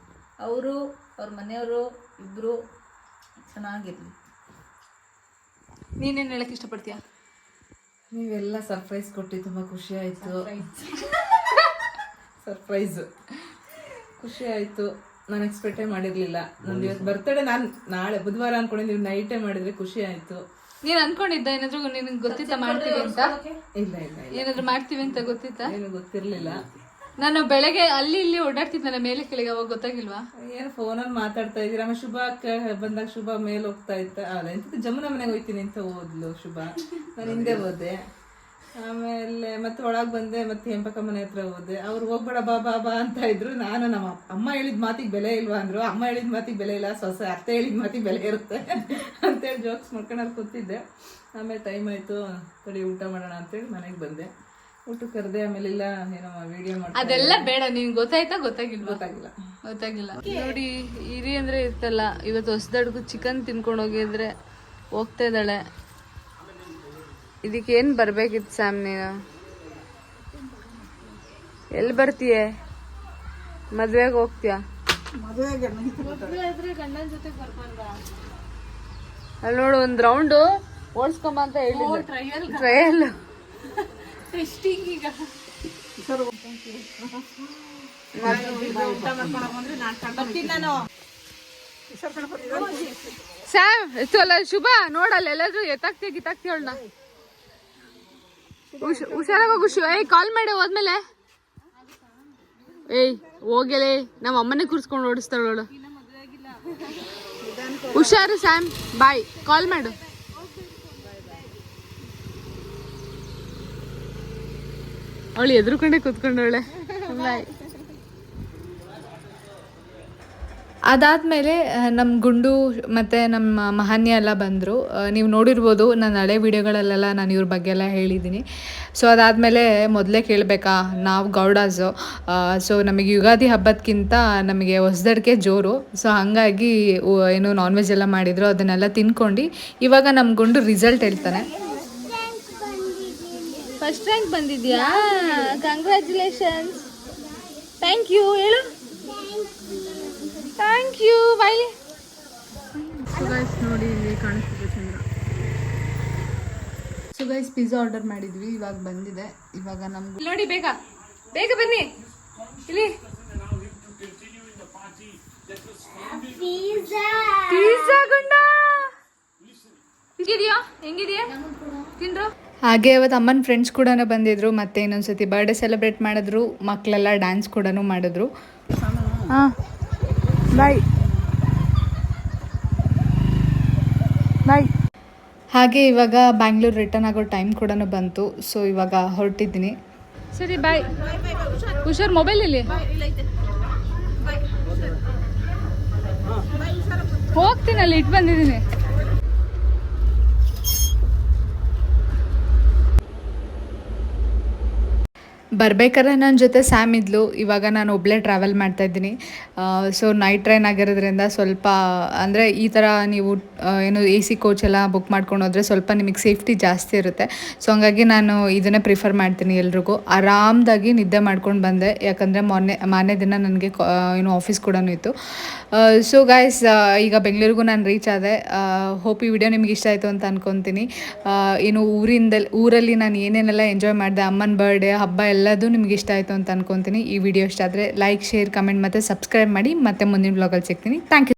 ಅವರು ಅವ್ರ ಮನೆಯವರು ಇಬ್ರು ಚೆನ್ನಾಗಿರ್ಲಿ. ನೀನೇನು ಹೇಳಕ್ ಇಷ್ಟಪಡ್ತೀಯ? ನೀವೆಲ್ಲ ಸರ್ಪ್ರೈಸ್ ಕೊಟ್ಟು ತುಂಬ ಖುಷಿ ಆಯಿತು. ಸರ್ಪ್ರೈಸು ಖುಷಿ ಆಯಿತು. ನಾನು ಎಕ್ಸ್ಪೆಕ್ಟೇ ಮಾಡಿರಲಿಲ್ಲ. ನಂದು ಇವತ್ತು ಬರ್ತಡೇ, ನಾನು ನಾಳೆ ಬುಧವಾರ ಅಂದ್ಕೊಂಡಿದ್ದು, ನೀವು ನೈಟೇ ಮಾಡಿದರೆ ಖುಷಿ ಆಯಿತು. ನೀನ್ ಅನ್ಕೊಂಡಿದ್ದ ಏನಾದ್ರು ನಿನಗೆ ಗೊತ್ತಿತ್ತಾ ಮಾಡ್ತೀವಿ ಅಂತ? ಇಲ್ಲ ಏನಾದ್ರು ಮಾಡ್ತೀವಿ ಅಂತ ಗೊತ್ತಿತ್ತಾ? ಏನು ಗೊತ್ತಿರಲಿಲ್ಲ. ನಾನು ಬೆಳಗ್ಗೆ ಅಲ್ಲಿ ಇಲ್ಲಿ ಓಡಾಡ್ತಿದ್ನಲ್ಲ ಮೇಲೆ ಕೆಳಗೆ, ಅವಾಗ ಗೊತ್ತಾಗಿಲ್ವಾ? ಏನು ಫೋನಲ್ಲಿ ಮಾತಾಡ್ತಾ ಇದ್ದೀರಾ? ಆಮೇಲೆ ಶುಭ ಬಂದಾಗ ಶುಭ ಮೇಲೆ ಹೋಗ್ತಾ ಇತ್ತ, ಅಲ್ಲ ಎಂತ ಜಮುನ ಮನೆಗೆ ಹೋಗ್ತೀನಿ ಅಂತ ಹೋದ್ಲು ಶುಭ, ನಾನು ಹಿಂದೆ ಹೋದೆ. ಆಮೇಲೆ ಮತ್ತೆ ಒಳಗೆ ಬಂದೆ, ಮತ್ತೆ ಹೆಂಪಕ್ಕ ಮನೆ ಹತ್ರ ಹೋದೆ. ಅವ್ರು ಹೋಗ್ಬೇಡ ಬಾ ಬಾ ಬಾ ಅಂತ ಇದ್ರು. ನಾನು ನಮ್ಮ ಅಮ್ಮ ಹೇಳಿದ ಮಾತಿಗೆ ಬೆಲೆ ಇಲ್ವಾ ಅಂದ್ರು. ಅಮ್ಮ ಹೇಳಿದ ಮಾತಿಗೆ ಬೆಲೆ ಇಲ್ಲ, ಸೊಸೆ ಅತ್ತೆ ಹೇಳಿದ ಮಾತಿಗೆ ಬೆಲೆ ಇರುತ್ತೆ ಅಂತೇಳಿ ಜೋಕ್ಸ್ ಮಾಡ್ಕೊಂಡು ಅಲ್ಲಿ ಕೂತಿದ್ದೆ. ಆಮೇಲೆ ಟೈಮ್ ಆಯಿತು, ತಡಿ ಊಟ ಮಾಡೋಣ ಅಂತೇಳಿ ಮನೆಗೆ ಬಂದೆ. ಊಟ ಕರೆದೆ. ಆಮೇಲೆ ಇಲ್ಲ ಏನೋ ವಿಡಿಯೋ ಮಾಡಿ, ಅದೆಲ್ಲ ಬೇಡ. ನಿನ್ಗೆ ಗೊತ್ತಾಯ್ತಾ? ಗೊತ್ತಾಗಿಲ್ಲ ಗೊತ್ತಾಗಿಲ್ಲ. ನೋಡಿ, ಇರಿ ಅಂದ್ರೆ ಇರ್ತಲ್ಲ. ಇವತ್ತು ಹೊಸದಡ್ಗು ಚಿಕನ್ ತಿನ್ಕೊಂಡು ಹೋಗಿದ್ರೆ ಹೋಗ್ತಾ ಇದ್ದಾಳೆ. ಇದಕ್ಕೇನು ಬರ್ಬೇಕಿತ್ತು ಸ್ಯಾಮ್? ನೀನು ಎಲ್ಲಿ ಬರ್ತೀಯ? ಮದ್ವೆಗೆ ಹೋಗ್ತೀಯ? ಅಲ್ಲಿ ನೋಡು, ಒಂದು ರೌಂಡು ಓಡಿಸ್ಕೊಂಬ ಅಂತ ಹೇಳಿ. ಟ್ರಯಲ್ ಸ್ಯಾಮ್ ಅಲ್ಲ ಶುಭ, ನೋಡಲ್ಲ ಎಲ್ಲಾದ್ರೂ ಎತ್ತಾಕ್ತಿ ಗಿತ್ತಾಕ್ತಿವಳನ್ನ. ಹುಷಾರಾಗ ಖುಷಿ. ಏಯ್ ಕಾಲ್ ಮಾಡಿ ಹೋದ್ಮೇಲೆ. ಏಯ್ ಹೋಗಲೇ, ನಮ್ಮ ಅಮ್ಮನೇ ಕೂರ್ಸ್ಕೊಂಡು ಓಡಿಸ್ತಾಳೋಳು. ಹುಷಾರು ಸ್ಯಾಮ್, ಬಾಯ್. ಕಾಲ್ ಮಾಡು. ಅವಳು ಎದುರುಕೊಂಡೆ ಕೂತ್ಕೊಂಡವಳೆ. ಬಾಯ್. ಅದಾದಮೇಲೆ ನಮ್ಮ ಗುಂಡು ಮತ್ತು ನಮ್ಮ ಮಹಾನ್ಯ ಎಲ್ಲ ಬಂದರು. ನೀವು ನೋಡಿರ್ಬೋದು ನನ್ನ ಹಳೆ ವೀಡಿಯೋಗಳಲ್ಲೆಲ್ಲ ನಾನು ಇವ್ರ ಬಗ್ಗೆ ಎಲ್ಲ ಹೇಳಿದ್ದೀನಿ. ಸೊ ಅದಾದಮೇಲೆ ಮೊದಲೇ ಕೇಳಬೇಕಾ, ನಾವು ಗೌಡಾಸು. ಸೊ ನಮಗೆ ಯುಗಾದಿ ಹಬ್ಬದಕ್ಕಿಂತ ನಮಗೆ ಹೊಸದಡ್ಕೆ ಜೋರು. ಸೊ ಹಾಗಾಗಿ ಏನು ನಾನ್ ವೆಜ್ ಎಲ್ಲ ಮಾಡಿದ್ರು, ಅದನ್ನೆಲ್ಲ ತಿನ್ಕೊಂಡು ಇವಾಗ ನಮ್ಮ ಗುಂಡು ರಿಸಲ್ಟ್ ಹೇಳ್ತಾನೆ. ಫಸ್ಟ್ ರ್ಯಾಂಕ್ ಬಂದಿದ್ಯಾ? ಕಂಗ್ರ್ಯಾಚುಲೇಷನ್ಸ್. ಥ್ಯಾಂಕ್ ಯು ಹೇಳು. Thank you. Bye. So guys ನೋಡಿ, ಇಲ್ಲಿ ಕಾಣಿಸ್ತಿದೆ ಚಂದ್ರ. ಸೊ ಗೈಸ್ ಪಿಜ್ಜಾ ಆರ್ಡರ್ ಮಾಡಿದ್ವಿ, ಇವಾಗ ಬಂದಿದೆ. ಇವಾಗ ನಮ್ಗೆ ನೋಡಿ, ಬೇಗ ಬೇಗ ಬನ್ನಿ ಇಲ್ಲಿ. ಪಿಜ್ಜಾ ಗುಂಡ ಹೆಂಗಿದ್ಯಾ ತಿಂದ್ರು. ಹಾಗೆ ಅವತ್ತು ಅಮ್ಮನ ಫ್ರೆಂಡ್ಸ್ ಕೂಡ ಬಂದಿದ್ರು, ಮತ್ತೆ ಇನ್ನೊಂದ್ಸತಿ ಬರ್ಡೇ ಸೆಲೆಬ್ರೇಟ್ ಮಾಡಿದ್ರು, ಮಕ್ಕಳೆಲ್ಲ ಡ್ಯಾನ್ಸ್ ಕೂಡ ಮಾಡಿದ್ರು. ಹಾಂ ಬಾಯ್ ಬಾಯ್. ಹಾಗೆ ಇವಾಗ ಬ್ಯಾಂಗ್ಳೂರು ರಿಟರ್ನ್ ಆಗೋ ಟೈಮ್ ಕೂಡ ಬಂತು. ಸೊ ಇವಾಗ ಹೊರಟಿದ್ದೀನಿ. ಸರಿ ಬಾಯ್. ಹುಷಾರ್. ಮೊಬೈಲ್ ಇಲ್ಲಿ ಹೋಗ್ತೀನಿ, ಅಲ್ಲಿ ಇಟ್ಟು ಬಂದಿದ್ದೀನಿ. ಬರ್ಬೇಕಾದ್ರೆ ನನ್ನ ಜೊತೆ ಸ್ಯಾಮ್ ಇದ್ಲು. ಇವಾಗ ನಾನು ಒಬ್ಬಳೇ ಟ್ರಾವೆಲ್ ಮಾಡ್ತಾಯಿದ್ದೀನಿ. ಸೊ ನೈಟ್ ಟ್ರೈನ್ ಆಗಿರೋದ್ರಿಂದ ಸ್ವಲ್ಪ ಅಂದರೆ ಈ ಥರ ನೀವು ಏನು AC ಕೋಚ್ ಎಲ್ಲ ಬುಕ್ ಮಾಡ್ಕೊಂಡು ಹೋದರೆ ಸ್ವಲ್ಪ ನಿಮಗೆ ಸೇಫ್ಟಿ ಜಾಸ್ತಿ ಇರುತ್ತೆ. ಸೊ ಹಂಗಾಗಿ ನಾನು ಇದನ್ನೇ ಪ್ರಿಫರ್ ಮಾಡ್ತೀನಿ ಎಲ್ರಿಗೂ. ಆರಾಮದಾಗಿ ನಿದ್ದೆ ಮಾಡ್ಕೊಂಡು ಬಂದೆ, ಯಾಕಂದರೆ ಮಾರನೇ ದಿನ ನನಗೆ ಏನು ಆಫೀಸ್ ಕೂಡ ಇತ್ತು. ಸೊ ಗಾಯ್ಸ್, ಈಗ ಬೆಂಗಳೂರಿಗೂ ನಾನು ರೀಚ್ ಆದೆ. ಹೋಪ್ ಈ ವಿಡಿಯೋ ನಿಮ್ಗೆ ಇಷ್ಟ ಆಯಿತು ಅಂತ ಅನ್ಕೊತೀನಿ. ಏನು ಊರಲ್ಲಿ ನಾನು ಏನೇನೆಲ್ಲ ಎಂಜಾಯ್ ಮಾಡಿದೆ, ಅಮ್ಮನ ಬರ್ಡೇ ಹಬ್ಬ ಎಲ್ಲದೂ ನಿಮ್ಗೆ ಇಷ್ಟ ಆಯಿತು ಅಂತ ಅನ್ಕೊತೀನಿ. ಈ ವಿಡಿಯೋ ಇಷ್ಟ ಆದರೆ ಲೈಕ್, ಶೇರ್, ಕಮೆಂಟ್ ಮತ್ತು ಸಬ್ಸ್ಕ್ರೈಬ್ ಮಾಡಿ. ಮತ್ತೆ ಮುಂದಿನ ಬ್ಲಾಗಲ್ಲಿ ಸಿಗ್ತೀನಿ. Thank you.